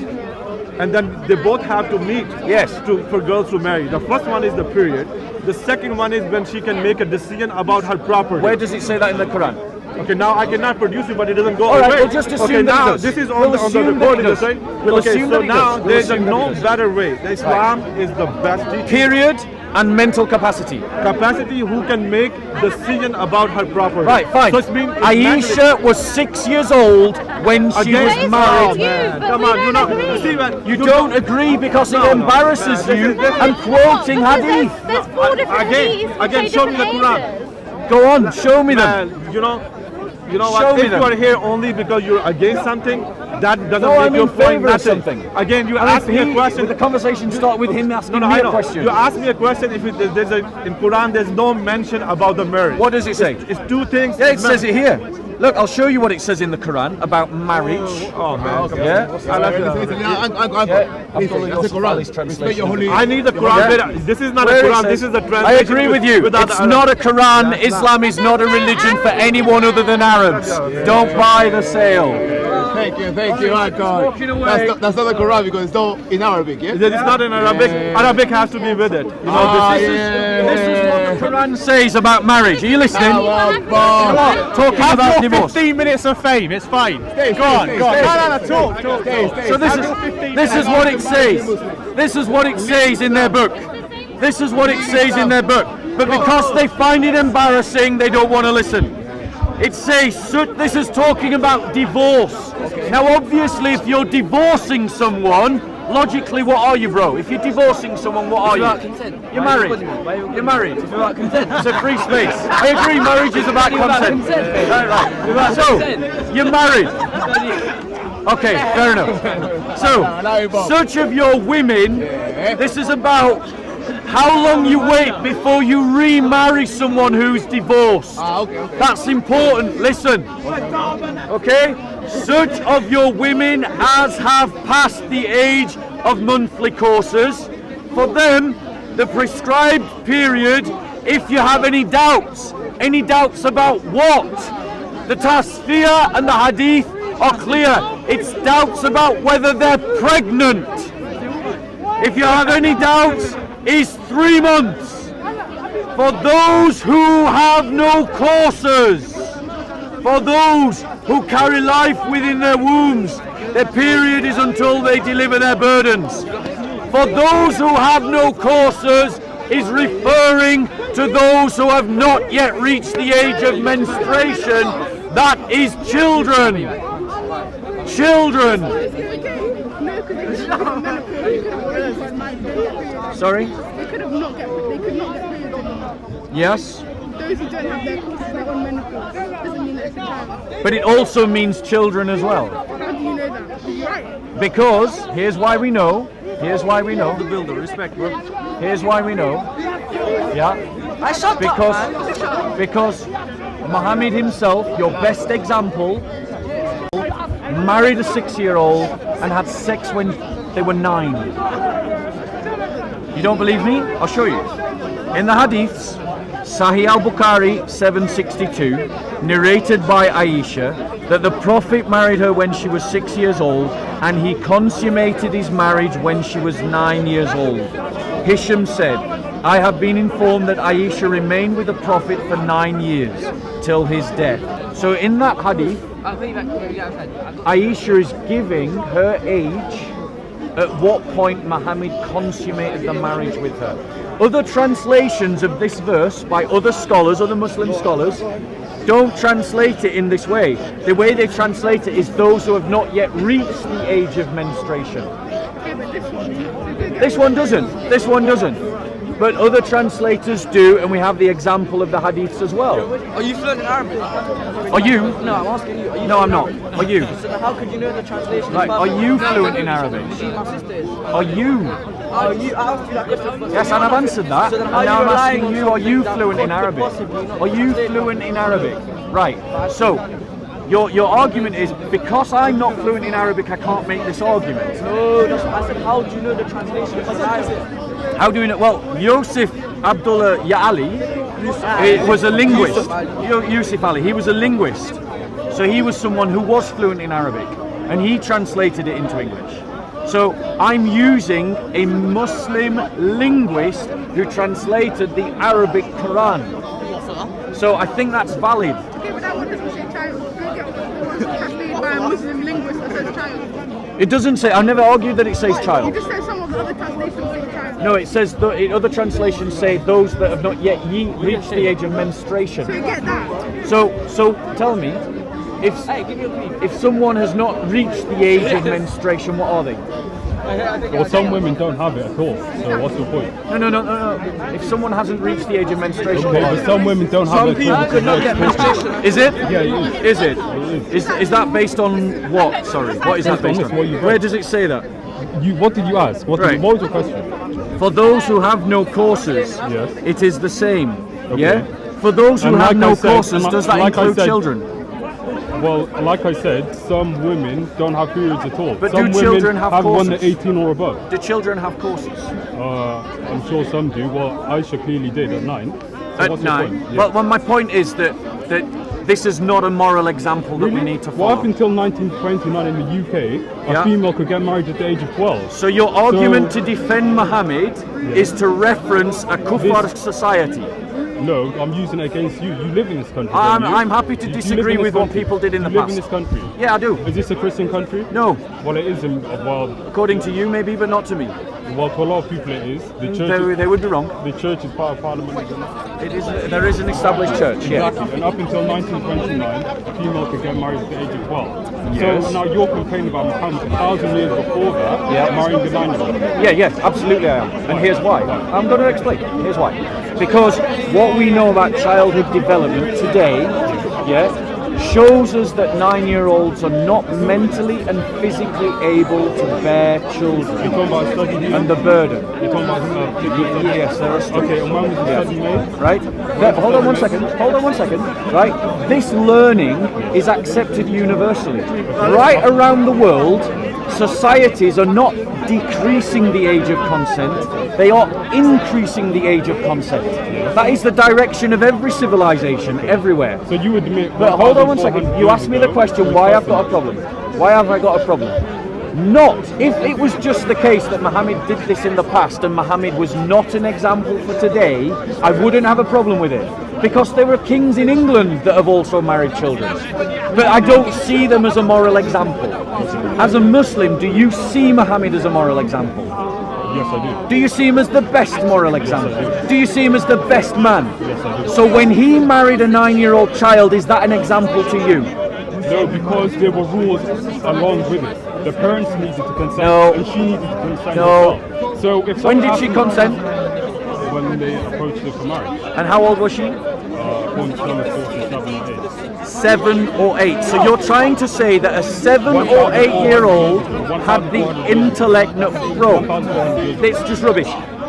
and then they both have to meet. Yes. For girls to marry. The first one is the period. The second one is when she can make a decision about her property. Where does it say that in the Quran? Okay, now I cannot produce it, but it doesn't go All right, away. we'll just assume okay, that it now does. this is We'll on the assume that recording. it does. Right? We'll okay, assume so that it now does. We'll there's assume that no it does. better way. The Islam is the best teacher. Period and mental capacity. Capacity who can make decision about her property. Right, fine. So it's mentally- Aisha was 6 years old when she Again, was married. man, come on, see, man, You don't agree because it No, embarrasses man, you this is- and quoting hadith. There's 4 different hadiths which again, say show me the different Quran. ages. Go on, show me them. Man, you know Show what? me If them. you are here only because you're against something, that doesn't No, make I'm your in point favor of nothing. something. Again, you And asked if me a he- question. The conversation start with him asking No, me I a know. question. You asked me a question. If there's in Quran, there's no mention about the marriage. What does it say? It's two things. Yeah, it says it here. Look, I'll show you what it says in the Quran about marriage. Oh man. Yeah? I like it. I need the Quran. Yeah. This is not Where a it Quran. says- This is the I translation. agree with you. without It's the not a Quran. Islam is not a religion for anyone other than Arabs. Don't buy the sale. Thank you, icon. walking away. That's not the Quran because it's not in Arabic, yeah? It's not in Arabic. Arabic has to be with it. You know, This is what the Quran says about marriage. Are you listening? What? Talking Have about your divorce. 15 minutes of fame, it's fine. Go on. No, talk. So this is what it says. This is what it says in their book. This is what it says in their book. But because they find it embarrassing, they don't want to listen. It says, this is talking about divorce. Now obviously if you're divorcing someone, logically what are you, bro? If you're divorcing someone, what are you? You're married. You're married. It's a free space. I agree, marriage is about consent. Right. So, you're married. Okay, fair enough. So, such of your women, this is about how long you wait before you remarry someone who's divorced. That's important. Listen. Okay? Such of your women as have passed the age of monthly courses, for them, the prescribed period, if you have any doubts about what? The Tasfiyah and the Hadith are clear. It's doubts about whether they're pregnant. If you have any doubts, is 3 months. For those who have no courses, for those who carry life within their wombs, their period is until they deliver their burdens. For those who have no courses is referring to those who have not yet reached the age of menstruation. That is children. Children. Sorry? They could not get periods anymore. Yes. Those who don't have their courses are on menopause. Doesn't mean every time. But it also means children as well. How do you know that? You're right. Because, here's why we know. Here's why we know. The builder, respect, bro. Here's why we know. Yeah. Because Muhammad himself, your best example, married a 6-year-old and had sex when they were 9. You don't believe me? I'll show you. In the hadiths, Sahih al-Bukhari 762, narrated by Aisha, that the Prophet married her when she was 6 years old and he consummated his marriage when she was 9 years old. Hisham said, I have been informed that Aisha remained with the Prophet for 9 years, till his death. So in that hadith, Aisha is giving her age at what point Muhammad consummated the marriage with her. Other translations of this verse by other scholars, other Muslim scholars, don't translate it in this way. The way they translate it is those who have not yet reached the age of menstruation. This one doesn't. This one doesn't. But other translators do, and we have the example of the hadiths as well. Are you fluent in Arabic? Are you? No, I'm asking you. Are you No, I'm not. Are you? So then how could you know the translation? Right, are you fluent in Arabic? My sister is. Are you? Are you? I asked you that question first. Yes, and I've answered that. So then And how now are I'm you asking relying you, on are you something fluent that in could Arabic? possibly not Are you translate? fluent in Arabic? Right. So, your argument is because I'm not fluent in Arabic, I can't make this argument. No, that's what I said. How do you know the translation is Arabic? How do we know? Well, Yosef Abdullah Ya'ali was a linguist. Yusuf Ali, he was a linguist. So he was someone who was fluent in Arabic, and he translated it into English. So I'm using a Muslim linguist who translated the Arabic Quran. So I think that's valid. Okay, but that one doesn't say child. Don't get translated by a Muslim linguist that says child. It doesn't say, I never argued that it says You child. just said some of the other translations say child. No, it says, other translations say those that have not yet reached the age of menstruation. So you get that. So tell me, if someone has not reached the age of menstruation, what are they? Well, some women don't have it at all, so what's the point? No. If someone hasn't reached the age of menstruation, Okay, but some women don't have it at all. Could not get menstruation. Is it? Yeah, it Is it? Is that based on what? Sorry, what is that based on? Where does it say that? What did you ask? What was your question? For those who have no courses, Yes. it is the same. Okay. Yeah? For those who And have like no I said- courses, and does that like I include said- children? Well, like I said, some women don't have periods at all. But some do children women have one courses? at 18 or above. Do children have courses? I'm sure some do. Well, Aisha clearly did at 9. So At what's your 9? point? Yeah. Well, my point is that this is not a moral example that we need to Well, follow. up until 1929 in the UK, a Yeah. female could get married at the age of 12. So your argument So- to defend Muhammad is to reference a kuffar society. No, I'm using it against you. You live in this country. don't you? I'm happy to You live disagree in this with what country. people did in the You live past. in this country. Yeah, I do. Is this a Christian country? No. Well, it is. Well, According to you, maybe, but not to me. well, to a lot of people it is. The church. They would be wrong. The church is part of Parliament, isn't it? It is. There is an established church. Yeah. Exactly. And up until 1929, a female could get married at the age of 12. Yes. So now you're complaining about Muhammad 1,000 years before that, marrying the 9-year-old. Yeah, absolutely I am. And here's why. I'm going to explain. Here's why. Because what we know about childhood development today, shows us that 9-year-olds are not mentally and physically able to bear children. You're talking about study here? And the burden. You're talking about Yes, there are studies. Okay, and when was the study made? Right? Hold on one second. Right? This learning is accepted universally. Right around the world, societies are not decreasing the age of consent, they are increasing the age of consent. That is the direction of every civilization, everywhere. So you admit... But hold on one second. You asked me the question why I've got a problem. Why have I got a problem? Not if it was just the case that Muhammad did this in the past and Muhammad was not an example for today, I wouldn't have a problem with it. Because there were kings in England that have also married children. But I don't see them as a moral example. As a Muslim, do you see Muhammad as a moral example? Yes, I do. Do you see him as the best moral example? Yes, I do you see him as the best man? Yes, I do. So when he married a 9-year-old child, is that an example to you? No, because there were rules along with it. The parents needed to consent, and she needed to consent as well. So if when did she consent? When they approached her for marriage. And how old was she? According to some sources, 7 or 8. 7 or 8. So you're trying to say that a 7 or 8-year-old had the intellect? No, bro, it's just rubbish.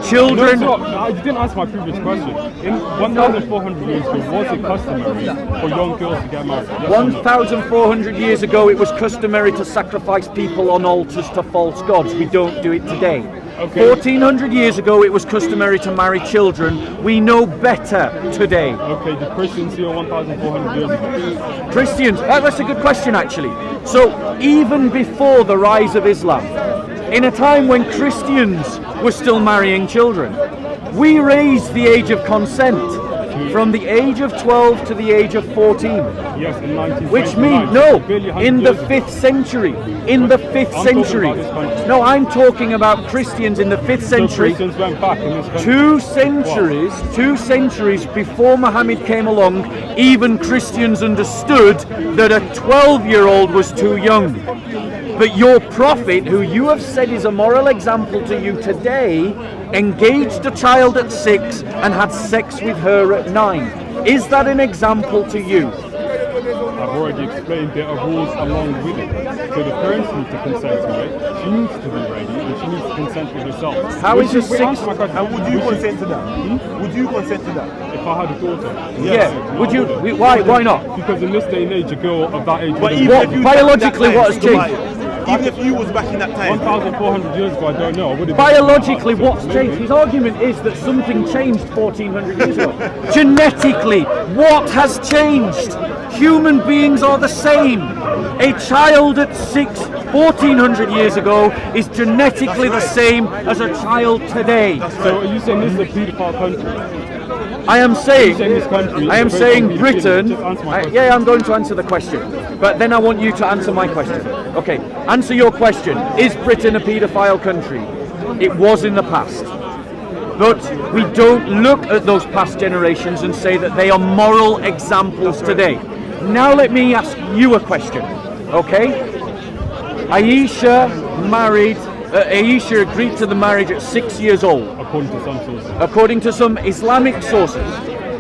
Children. No, you didn't answer my previous question. In 1,400 years ago, was it customary for young girls to get married? Yes 1,400 years ago, it was customary to sacrifice people on altars to false gods. We don't do it today. Okay. 1,400 years ago, it was customary to marry children. We know better today. Okay, the Christians here 1,400 years ago. Christians, that's a good question actually. So even before the rise of Islam, in a time when Christians were still marrying children, we raised the age of consent from the age of 12 to the age of 14. Yes, in 1929. Which means, no, in the 5th century. In the 5th century. No, I'm talking about Christians in the 5th century. So Christians went back in this country. 2 centuries before Muhammad came along, even Christians understood that a 12-year-old was too young. But your prophet, who you have said is a moral example to you today, engaged a child at 6 and had sex with her at 9. Is that an example to you? I've already explained there are rules along with it. So the parents need to consent to it. She needs to be ready and she needs to consent with herself. How is a 6? And would you consent to that? Would you consent to that? If if I had a daughter. Yeah. Would you? Why not? Because in this day and age, a girl of that age. But wouldn't- even if you biologically, what has changed? Even if you was back in that time. 1,400 years ago, I don't know. I would've- Biologically, what's changed? His argument is that something changed 1400 years ago. Genetically, what has changed? Human beings are the same. A child at 1400 years ago is genetically the same as a child today. So are you saying this is a paedophile country? I am saying Britain. Britain. Just answer my question. Yeah, I'm going to answer the question, but then I want you to answer my question. Okay, answer your question. Is Britain a paedophile country? It was in the past, but we don't look at those past generations and say that they are moral examples today. Now let me ask you a question. Okay, Aisha agreed to the marriage at 6 years old. According to some sources. According to some Islamic sources.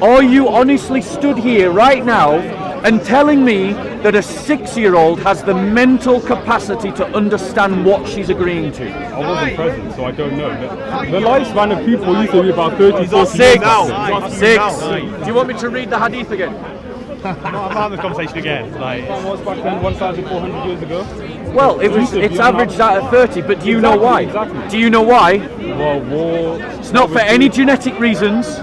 Are you honestly stood here right now and telling me that a 6-year-old has the mental capacity to understand what she's agreeing to? I wasn't present, so I don't know. The lifespan of people used to be about 30, 40 Six. years. Six. Do you want me to read the hadith again? I'm having the conversation again. Like, What was back then 1,400 years ago? Well, it's averaged out at 30, but do you know why? Exactly. Do you know why? Well, war. It's not for any genetic reasons.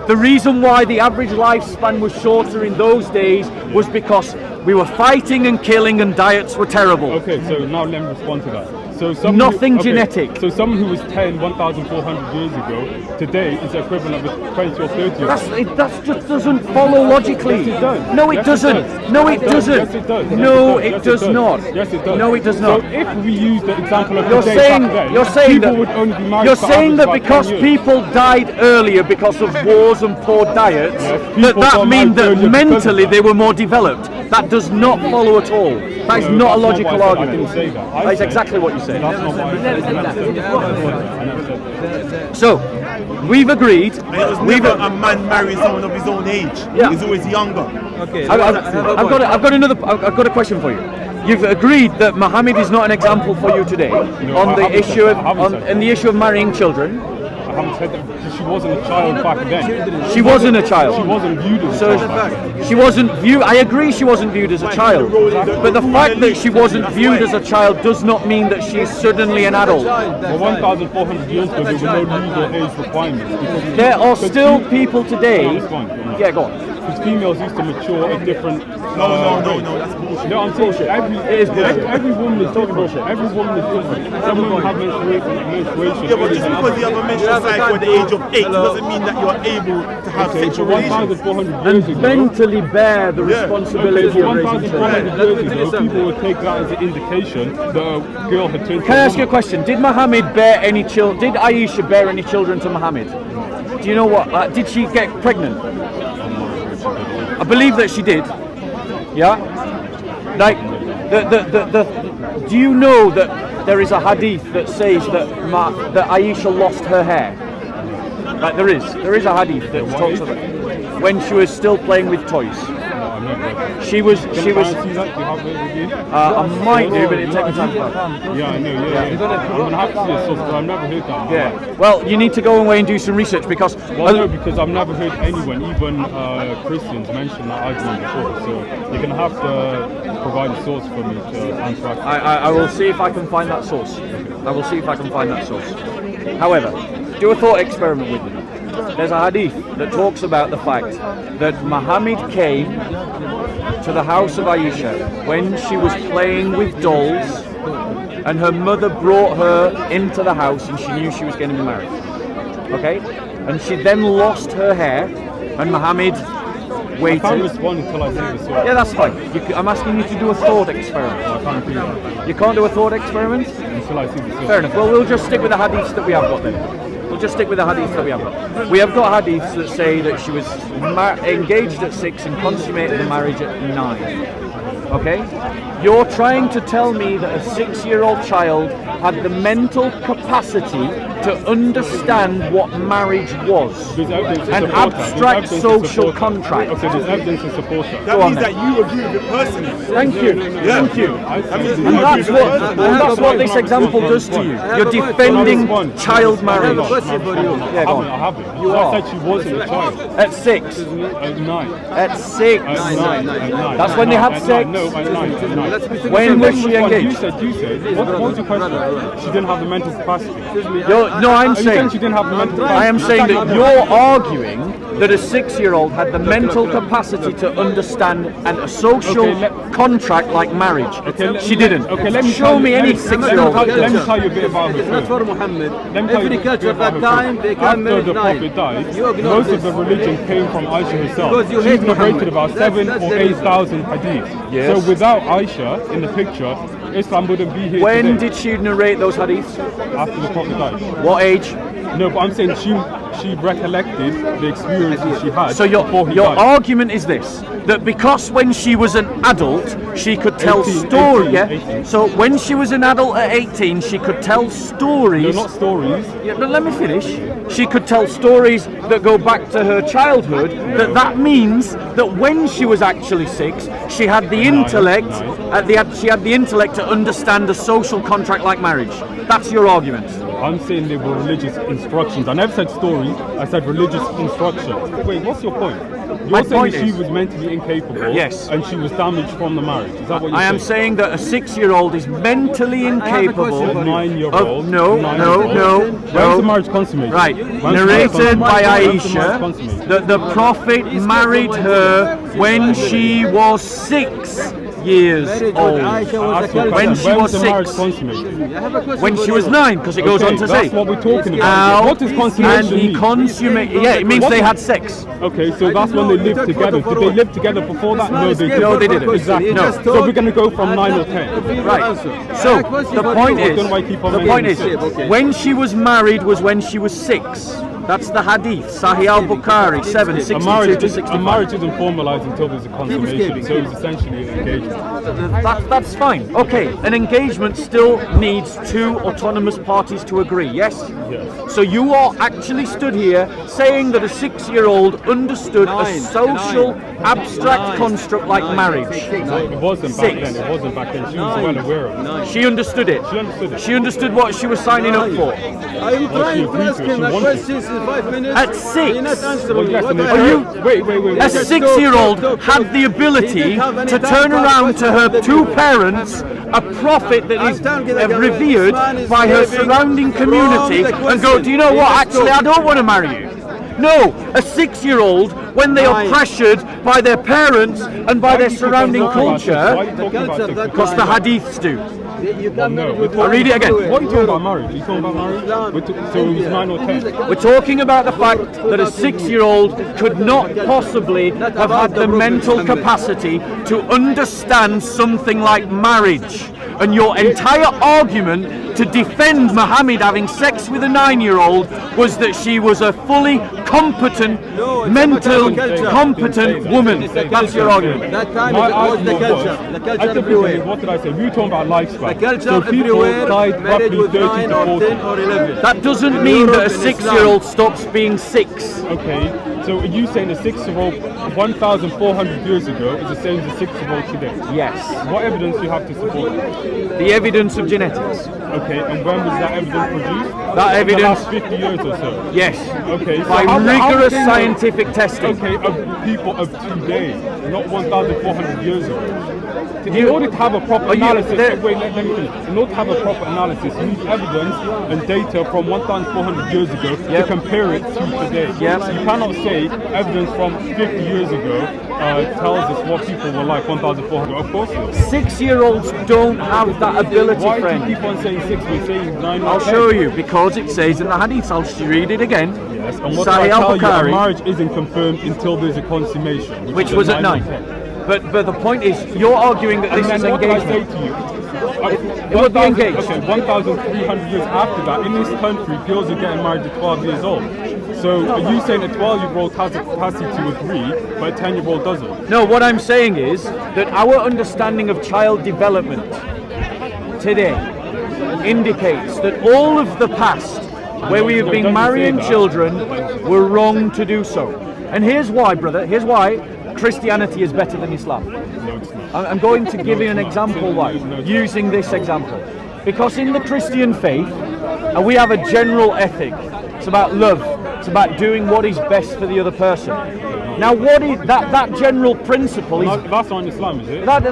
The reason why the average lifespan was shorter in those days was because we were fighting and killing and diets were terrible. Okay, so now let me respond to that. So someone Nothing genetic. So someone who was 10 1,400 years ago today is the equivalent of a 20 or 30 year old. That just doesn't follow logically. Yes, it does. No, it Yes, doesn't. it does. No, it doesn't. Yes, it does. No, Yes, it does does. not. Yes, it does. No, it does not. So if we use the example of You're today saying back then, you're saying people that would only be married you're for saying average that about because 10 years. people died earlier because of wars and poor diets, people that got mean married that earlier because of mentally that. they were more developed. That does not follow at all. That is No, not a that's logical what I said. I argument. didn't say that. I That is said- exactly what you said. That's not what I said. I never said that. So, we've agreed. And it was never a man marrying someone of his own age. Yeah. He's always younger. Okay. I've got a question for you. You've agreed that Muhammad is not an example for you today on the issue of marrying children. I haven't said that because she wasn't a child back then. She wasn't a child. She wasn't viewed as a So child back then. she wasn't viewed. I agree, she wasn't viewed as a child. But the fact that she wasn't viewed as a child does not mean that she is suddenly an adult. Well, 1,400 years ago, there were no legal age requirements. Because There are still people today. Yeah, go on. Because females used to mature at different. No, that's bullshit. No, I'm saying every woman is different. Every woman is different. Some women have menstruation. Yeah, but just because you have a menstrual cycle at the age of 8 doesn't mean that you are able to have Okay, so sexual relations. 1,400 years And ago. mentally bear the responsibility Okay, so of raising children. 1,400 years ago, people would take that as an indication that a girl had turned. Can I ask you a question? Did Muhammad bear any children? Did Aisha bear any children to Muhammad? Do you know what? Did she get pregnant? I believe that she did. Yeah. Like, do you know that there is a hadith that says that that Aisha lost her hair? Like there is a hadith that talks about when she was still playing with toys. She was. I might do, but it takes me time to find. Yeah, I know. Yeah. I'm gonna have to see a source, but I've never heard that. Yeah. Well, you need to go away and do some research because. Well, no, because I've never heard anyone, even Christians, mention that argument before. So you're gonna have to provide a source for me to answer. I will see if I can find that source. I will see if I can find that source. However, do a thought experiment with me. There's a hadith that talks about the fact that Muhammad came to the house of Aisha when she was playing with dolls, and her mother brought her into the house and she knew she was getting married. Okay? And she then lost her hair, and Muhammad waited. I can't respond until I see the source. Yeah, that's fine. I'm asking you to do a thought experiment. I can't do that. You can't do a thought experiment? Until I see the source. Fair enough. Well, we'll just stick with the hadiths that we have got then. We'll just stick with the hadiths that we have got. We have got hadiths that say that she was engaged at 6 and consummated the marriage at 9. Okay? You're trying to tell me that a 6-year-old child had the mental capacity to understand what marriage was. An abstract social contract. Okay, there's evidence to support that. That means that you agree with it personally. Thank you. Yeah. Thank you. That means And that's what this example does to you. You're defending child marriage. Yeah, go on. I haven't. You I are. said she wasn't a child. At 6. At 9. At 6. At 9. That's when they had sex. No, at 9. At 9. When was she engaged? You said. What was your question? She didn't have the mental capacity. No, I'm Are you saying she didn't have the mental capacity? I am saying that you're arguing that a 6-year-old had the mental capacity to understand a social contract like marriage. She didn't. Okay, let me show me any 6-year-old. Let me tell you a bit about her. Every culture at that time, they can marry after the Prophet died, most of the religion came from Aisha herself. She's narrated about 7,000 or 8,000 hadiths. Yes. So without Aisha in the picture, Islam wouldn't be here When today. did she narrate those hadiths? After the Prophet died. What age? No, but I'm saying she recollected the experiences she had. So your died. argument is this, that because when she was an adult she could tell 18, stories. 18, Yeah. 18. So when she was an adult at 18 she could tell stories. No, not stories. Yeah, but let me finish. She could tell stories that go back to her childhood. That means that when she was actually 6, she had the intellect. She had the intellect to understand a social contract like marriage. That's your argument. I'm saying they were religious instructions. I never said stories. I said religious instructions. Wait, what's your point? You're saying she was mentally incapable. Yes. And she was damaged from the marriage. Is that what you're I saying? am saying that a 6-year-old is mentally incapable. A 9-year-old. No. When's the marriage consummated? Right. When's the Narrated by marriage Aisha consummated? that the Prophet married her when she was 6 years old. When she was the marriage 6. consummated? When she was 9, because it goes on to say. That's what we're talking about. What does consummation And he mean? consummated. Yeah, it means they had sex. Okay, so that's when they lived together. Did they live together before that? No, they didn't. No, they didn't. Exactly. No. So we're going to go from 9 or 10. Right. So the point is, when she was married was when she was 6. That's the hadith, Sahih al-Bukhari, 7, 62 to 65. A marriage isn't formalized until there's a consummation, so it's essentially an engagement. That's fine. Okay, an engagement still needs 2 autonomous parties to agree, yes? Yes. So you are actually stood here saying that a 6-year-old understood a social, abstract construct like marriage. It wasn't back then. It wasn't back then. She was well aware of it. She understood it. She understood it. She understood what she was signing up for. I am trying to ask him a question in 5 minutes. At 6, Wait. a 6-year-old had the ability to turn around to her 2 parents, a prophet that is revered by her surrounding community, and go, do you know what, actually I don't want to marry you. No, a 6-year-old, when they are pressured by their parents and by their surrounding culture, because the hadiths do. I'll read it again. What are you talking about marriage? Are you talking about marriage? So it was 9 or 10? We're talking about the fact that a 6-year-old could not possibly have had the mental capacity to understand something like marriage. And your entire argument to defend Muhammad having sex with a 9-year-old was that she was a fully competent, competent woman. That's your argument. My argument was, at the beginning, what did I say? We were talking about lifespan. So people died roughly 30 to 40. That doesn't mean that a 6-year-old stops being 6. Okay, so are you saying a 6-year-old 1,400 years ago is the same as a 6-year-old today? Yes. What evidence do you have to support that? The evidence of genetics. Okay, and when was that evidence produced? That evidence. In the last 50 years or so? Yes. Okay. So by rigorous scientific testing. Okay, of people of today, not 1,400 years ago. In order to have a proper analysis, let me finish. In order to have a proper analysis, you need evidence and data from 1,400 years ago to compare it to today. Yep. So you cannot say evidence from 50 years ago tells us what people were like 1,400. Of course not. 6-year-olds don't have that ability, Why friend. do you keep on saying 6? We're saying 9 or I'll 10. show you, because it says in the hadith. I'll read it again. Yes, and what do I tell you? A marriage isn't confirmed until there's a consummation. Which was at 9. But the point is, you're arguing that this is engagement. What did I say to you? It would be engaged. Okay, 1,300 years after that, in this country, girls are getting married at 12 years old. So are you saying a 12-year-old has the capacity to agree, but a 10-year-old doesn't? No, what I'm saying is that our understanding of child development today indicates that all of the past, where we have been marrying children, were wrong to do so. And here's why, brother. Here's why Christianity is better than Islam. I'm going to give you an example why, using this example. Because in the Christian faith, we have a general ethic. It's about love. It's about doing what is best for the other person. Now, what is that general principle is... That's not Islam, is it? Let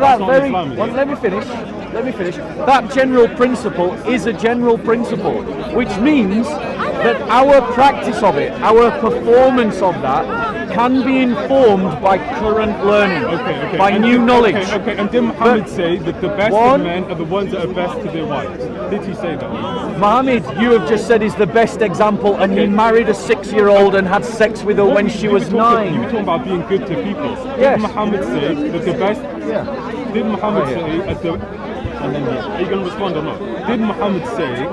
me finish. That general principle is a general principle, which means that our practice of it, our performance of that, can be informed by current learning, by new knowledge. Okay, and did Muhammad say that the best of men are the ones that are best to their wives? Did he say that? Muhammad, you have just said, is the best example, and he married a 6-year-old and had sex with her when she was 9. You were talking about being good to people. Yes. Did Muhammad say that the best... Did Muhammad say... Are you going to respond or not? Did Muhammad say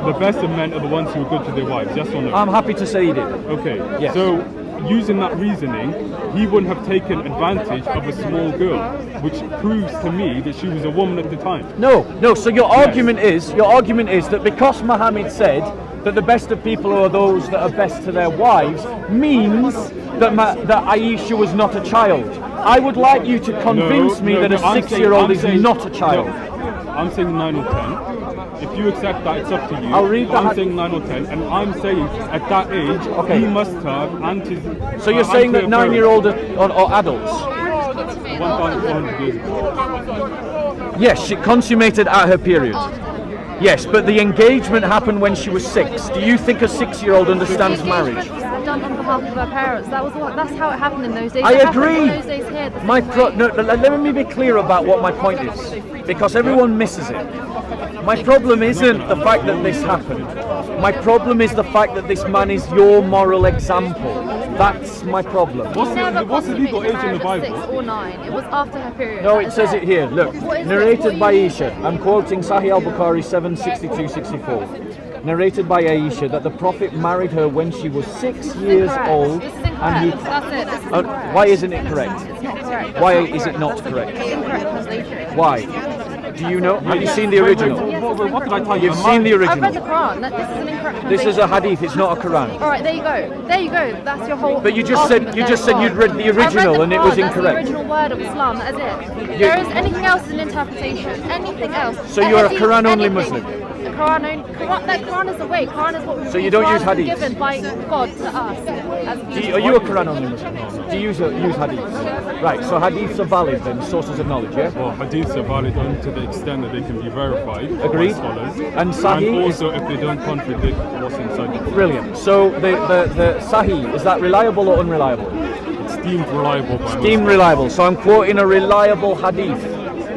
the best of men are the ones who are good to their wives? Yes or no? I'm happy to say he did. Okay. Yes. So, using that reasoning, he wouldn't have taken advantage of a small girl, which proves to me that she was a woman at the time. No. So your argument is that because Muhammad said that the best of people are those that are best to their wives, means that Aisha was not a child. I would like you to convince me that a 6-year-old is not a child. No, I'm saying 9 or 10. If you accept that, it's up to you. I'll read that. I'm saying 9 or 10, and I'm saying at that age, he must have So you're saying that 9-year-old or adults? 1,400 years ago. Yes, she consummated at her period. Yes, but the engagement happened when she was 6. Do you think a 6-year-old understands marriage? Done on behalf of her parents. That's how it happened in those days. I agree. Those days here, let me be clear about what my point is, because everyone misses it. My problem isn't the fact that this happened. My problem is the fact that this man is your moral example. That's my problem. What's the legal age in the Bible? 6 or 9. It was after her period. No, it says it here. Look, narrated by Aisha. I'm quoting Sahih al-Bukhari 762-64. Narrated by Aisha that the Prophet married her when she was 6 years old. This is incorrect. That's it. This is incorrect. Why isn't it correct? It's not correct. Why is it not correct? It's incorrect translation. Why? Do you know? Have you seen the original? What did I tell you? You've seen the original. I've read the Quran. This is an incorrect translation. This is a hadith. It's not a Quran. All right, there you go. There you go. That's your whole. But you just said you'd read the original and it was incorrect. That's the original word of Islam. That is it. There is anything else is an interpretation. Anything else. So you're a Quran only Muslim. Quran is the way. Quran is what we. So you don't use hadith. Given by God to us. Are you a Quran only Muslim? Do you use hadith? Right. So hadiths are valid then, sources of knowledge, yeah? Well, hadiths are valid only to the extent that they can be verified Agreed. by scholars. And Sahih and also if they don't contradict what's inside the Quran. Brilliant. So the Sahih, is that reliable or unreliable? It's deemed reliable by deemed reliable. So I'm quoting a reliable hadith.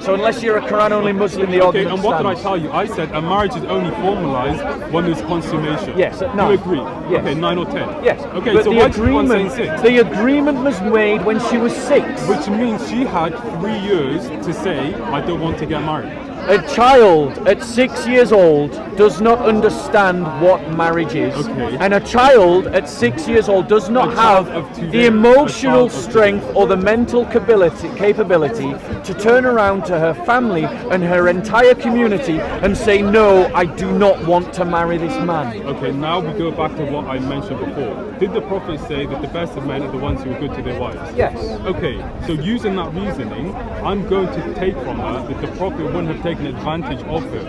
So unless you're a Quran only Muslim, the argument and what stands. did I tell you? I said a marriage is only formalized when there's consummation. Yes, You 9. agree? Yes. Okay, 9 or 10. Yes. Okay, but so why is everyone saying 6? The agreement was made when she was 6. Which means she had 3 years to say, I don't want to get married. A child at 6 years old does not understand what marriage is. Okay. And a child at 6 years old does not have the emotional strength or the mental capability to turn around to her family and her entire community and say, no, I do not want to marry this man. Okay, now we go back to what I mentioned before. Did the Prophet say that the best of men are the ones who are good to their wives? Yes. Okay, so using that reasoning, I'm going to take from that the Prophet wouldn't have taken advantage of her.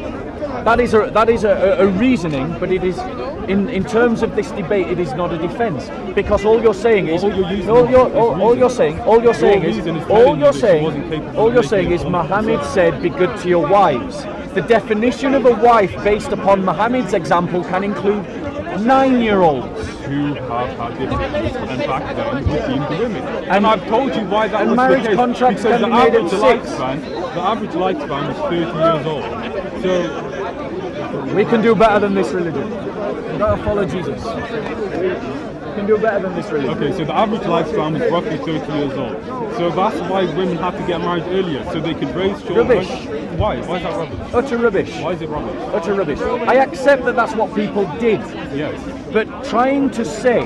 That is a reasoning, but it is in terms of this debate, it is not a defence, because all you're saying is Muhammad said, be good to your wives. The definition of a wife based upon Muhammad's example can include 9-year-olds who have had their babies, and back then we deemed the women. And I've told you why that was marriage the case, contracts because can the be made average at 6. the average lifespan was 30 years old. So we can do better than this religion. We've got to follow Jesus. We can do better than this religion. Okay, so the average lifespan was roughly 30 years old. So that's why women have to get married earlier, so they could raise children. Rubbish. Why? Why is that rubbish? Utter rubbish. Why is it rubbish? Utter rubbish. I accept that that's what people did. Yes. But trying to say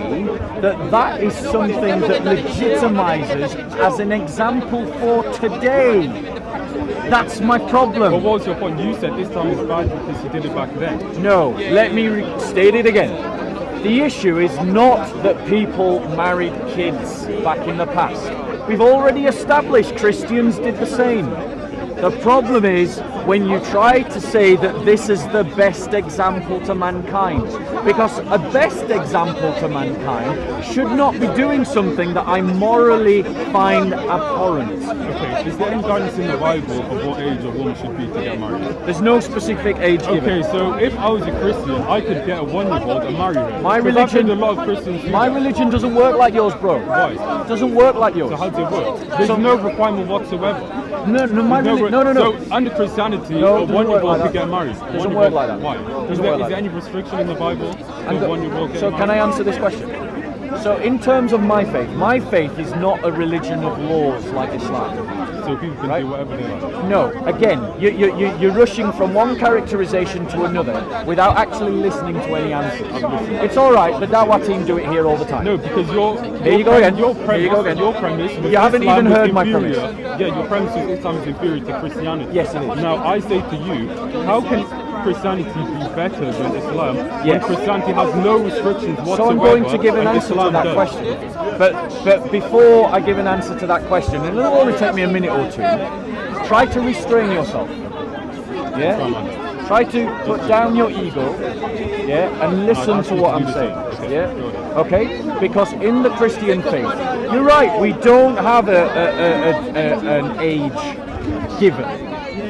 that is something that legitimizes as an example for today. That's my problem. But what was your point? You said Islam is bad because you did it back then. No, let me state it again. The issue is not that people married kids back in the past. We've already established Christians did the same. The problem is when you try to say that this is the best example to mankind, because a best example to mankind should not be doing something that I morally find abhorrent. Okay, is there any guidance in the Bible of what age a woman should be to get married? There's no specific age given. Okay, so if I was a Christian, I could get a 1-year-old and marry her. My religion doesn't work like yours, bro. Why? It doesn't work like yours. So how does it work? There's no requirement whatsoever. No. So under Christianity, a 1-year-old could get married. Doesn't work like that. Why? Is there any restriction in the Bible? So can I answer this question? So in terms of my faith is not a religion of laws like Islam. So people can do whatever they like. No, again, you're rushing from one characterization to another without actually listening to any answers. It's all right, the Dawah team do it here all the time. No, because Here you go again. Your premise. You haven't even heard my premise. Yeah, your premise is Islam is inferior to Christianity. Yes, it is. Now I say to you, how can Christianity be better than Islam when Christianity has no restrictions whatsoever? So I'm going to give an answer to that question. But before I give an answer to that question, and it'll only take me a minute or two, try to restrain yourself. Yeah? Try to put down your ego, yeah, and listen to what I'm saying. Yeah? Okay? Because in the Christian faith, you're right, we don't have an age given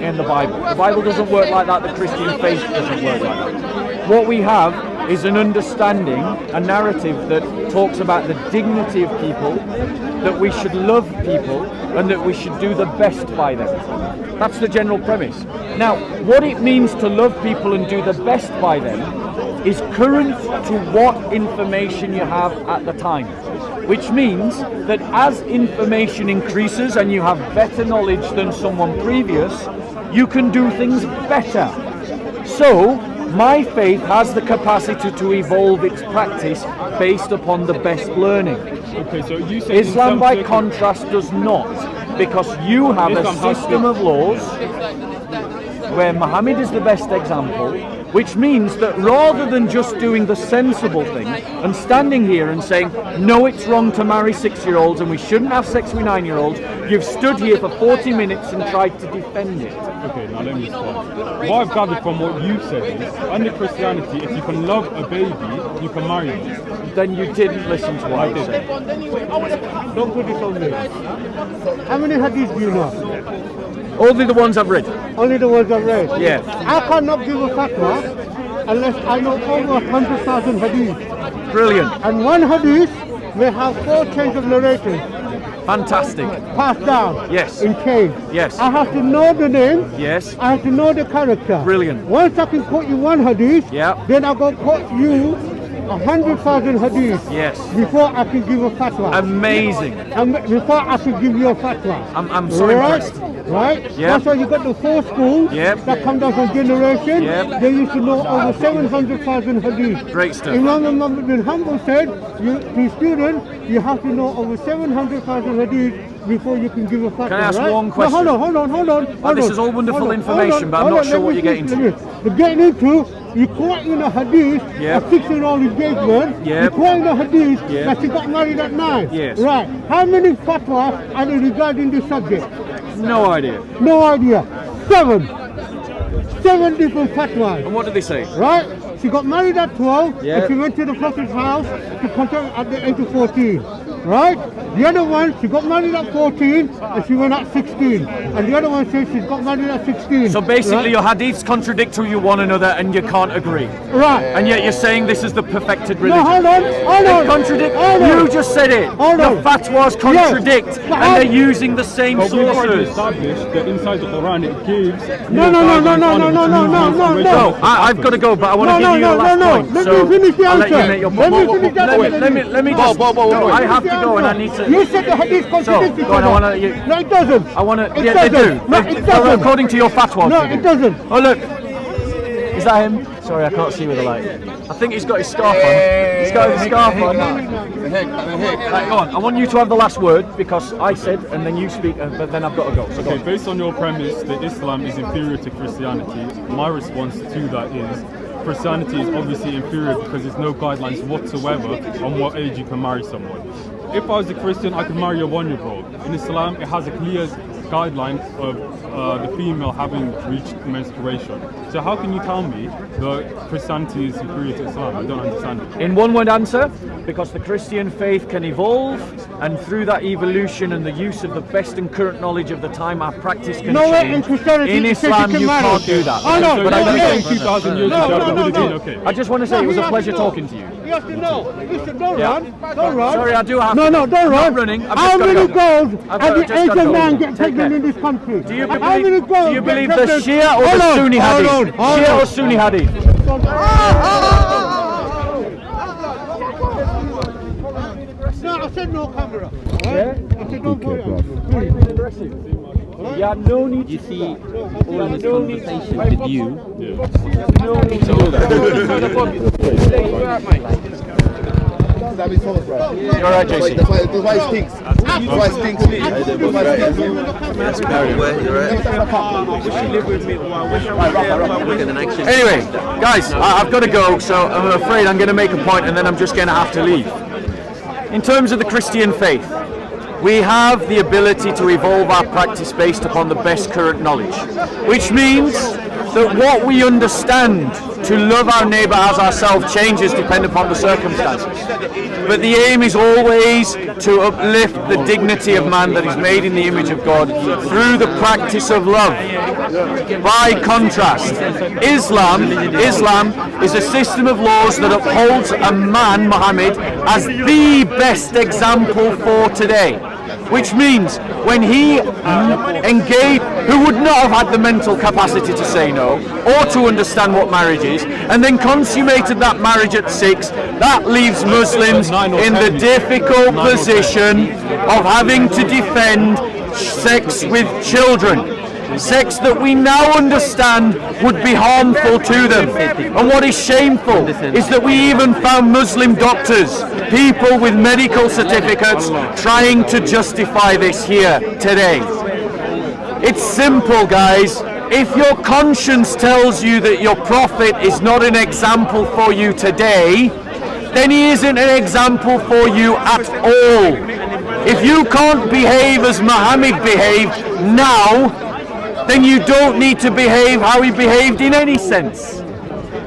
in the Bible. The Bible doesn't work like that, the Christian faith doesn't work like that. What we have is an understanding, a narrative that talks about the dignity of people, that we should love people, and that we should do the best by them. That's the general premise. Now, what it means to love people and do the best by them is current to what information you have at the time. Which means that as information increases and you have better knowledge than someone previous, you can do things better. So, my faith has the capacity to evolve its practice based upon the best learning. Okay, so you say Islam, by contrast, does not, because you have a system of laws where Muhammad is the best example, which means that rather than just doing the sensible thing and standing here and saying, no, it's wrong to marry 6-year-olds and we shouldn't have sex with 9-year-olds, you've stood here for 40 minutes and tried to defend it. Okay, now let me respond. What I've gathered from what you've said is, under Christianity, if you can love a baby, you can marry them. Then you didn't listen to what I said. Don't put this on me. How many hadiths do you know? Only the ones I've read. Only the ones I've read? Yeah. I cannot give a fatwa unless I know over 100,000 hadiths. Brilliant. And one hadith may have 4 chains of narration. Fantastic. Passed down. Yes. In chains. Yes. I have to know the name. Yes. I have to know the character. Brilliant. Once I can quote you one hadith, then I'll go quote you 100,000 hadiths. Yes. Before I can give a fatwa. Amazing. Before I can give you a fatwa. I'm so impressed. Right? Yeah. That's why you got the 4 schools that come down from generation. They used to know over 700,000 hadith. Great stuff. Imam Ahmad bin Hanbal said, to students, you have to know over 700,000 hadith before you can give a fatwa. Can I ask one question? No, hold on. This is all wonderful information, but I'm not sure what you're getting to. You're getting into, you're quoting a hadith, a 6-year-old engagement, you're quoting a hadith that she got married at 9. Yes. Right. How many fatwas are there regarding this subject? No idea. No idea. 7 different fatwas. And what did they say? Right? She got married at 12 and she went to the Prophet's house to contact at the age of 14. Right? The other one, she got married at 14 and she went at 16. And the other one says she got married at 16. So basically your hadiths contradict to one another and you can't agree. Right. And yet you're saying this is the perfected religion. No, hold on. They contradict. You just said it. The fatwas contradict and they're using the same sources. Established that inside the Quran it gives. No. I've got to go, but I want to give you your last point. Let me finish the I'll let you answer. make your point. Let me just. I have to go and I need to. You said the hadith contradicts each other. No, it doesn't. I want to. It Yeah, doesn't. they do. No, it doesn't. According to your fatwa. No, it doesn't. Oh look, is that him? Sorry, I can't see with the light. I think he's got his scarf on. He's got his scarf on. Right, go on. I want you to have the last word because I said, and then you speak, but then I've got to go. So Okay, based on your premise that Islam is inferior to Christianity, my response to that is Christianity is obviously inferior because there's no guidelines whatsoever on what age you can marry someone. If I was a Christian, I could marry a 1-year-old. In Islam, it has a clear guideline of the female having reached menstruation. So how can you tell me that Christianity is superior to Islam? I don't understand it. In one word answer, because the Christian faith can evolve, and through that evolution and the use of the best and current knowledge of the time, our practice can change. In Islam, you can't do that. I know, but I don't think 2,000 years ago, that would have been okay. I just want to say it was a pleasure talking to you. You have to know. Listen, don't run. Don't run. Sorry, I do have No, to. no, don't run. I'm not running. How many girls at the age of 9 get pregnant in this country? Do you believe the Shia or the Sunni Hadith? Shia or Sunni Hadith? No, I said no camera. Yeah? I said no camera. Why are you being aggressive? You had no need. You see, all this conversation with you. No need to do that. You're right, JC. That's why it stinks. That's why it stinks. That's why it stinks. Anyway, guys, I've got to go, so I'm afraid I'm going to make a point and then I'm just going to have to leave. In terms of the Christian faith, we have the ability to evolve our practice based upon the best current knowledge, which means that what we understand to love our neighbour as ourselves changes depending upon the circumstances. But the aim is always to uplift the dignity of man that is made in the image of God through the practice of love. By contrast, Islam is a system of laws that upholds a man, Muhammad, as the best example for today. Which means when he engaged, who would not have had the mental capacity to say no or to understand what marriage is, and then consummated that marriage at 6, that leaves Muslims in the difficult position of having to defend sex with children. Sex that we now understand would be harmful to them. And what is shameful is that we even found Muslim doctors, people with medical certificates, trying to justify this here today. It's simple, guys. If your conscience tells you that your prophet is not an example for you today, then he isn't an example for you at all. If you can't behave as Muhammad behaved now, then you don't need to behave how he behaved in any sense.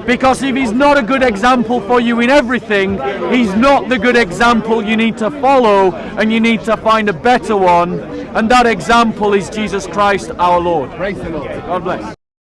Because if he's not a good example for you in everything, he's not the good example you need to follow, and you need to find a better one, and that example is Jesus Christ our Lord. God bless.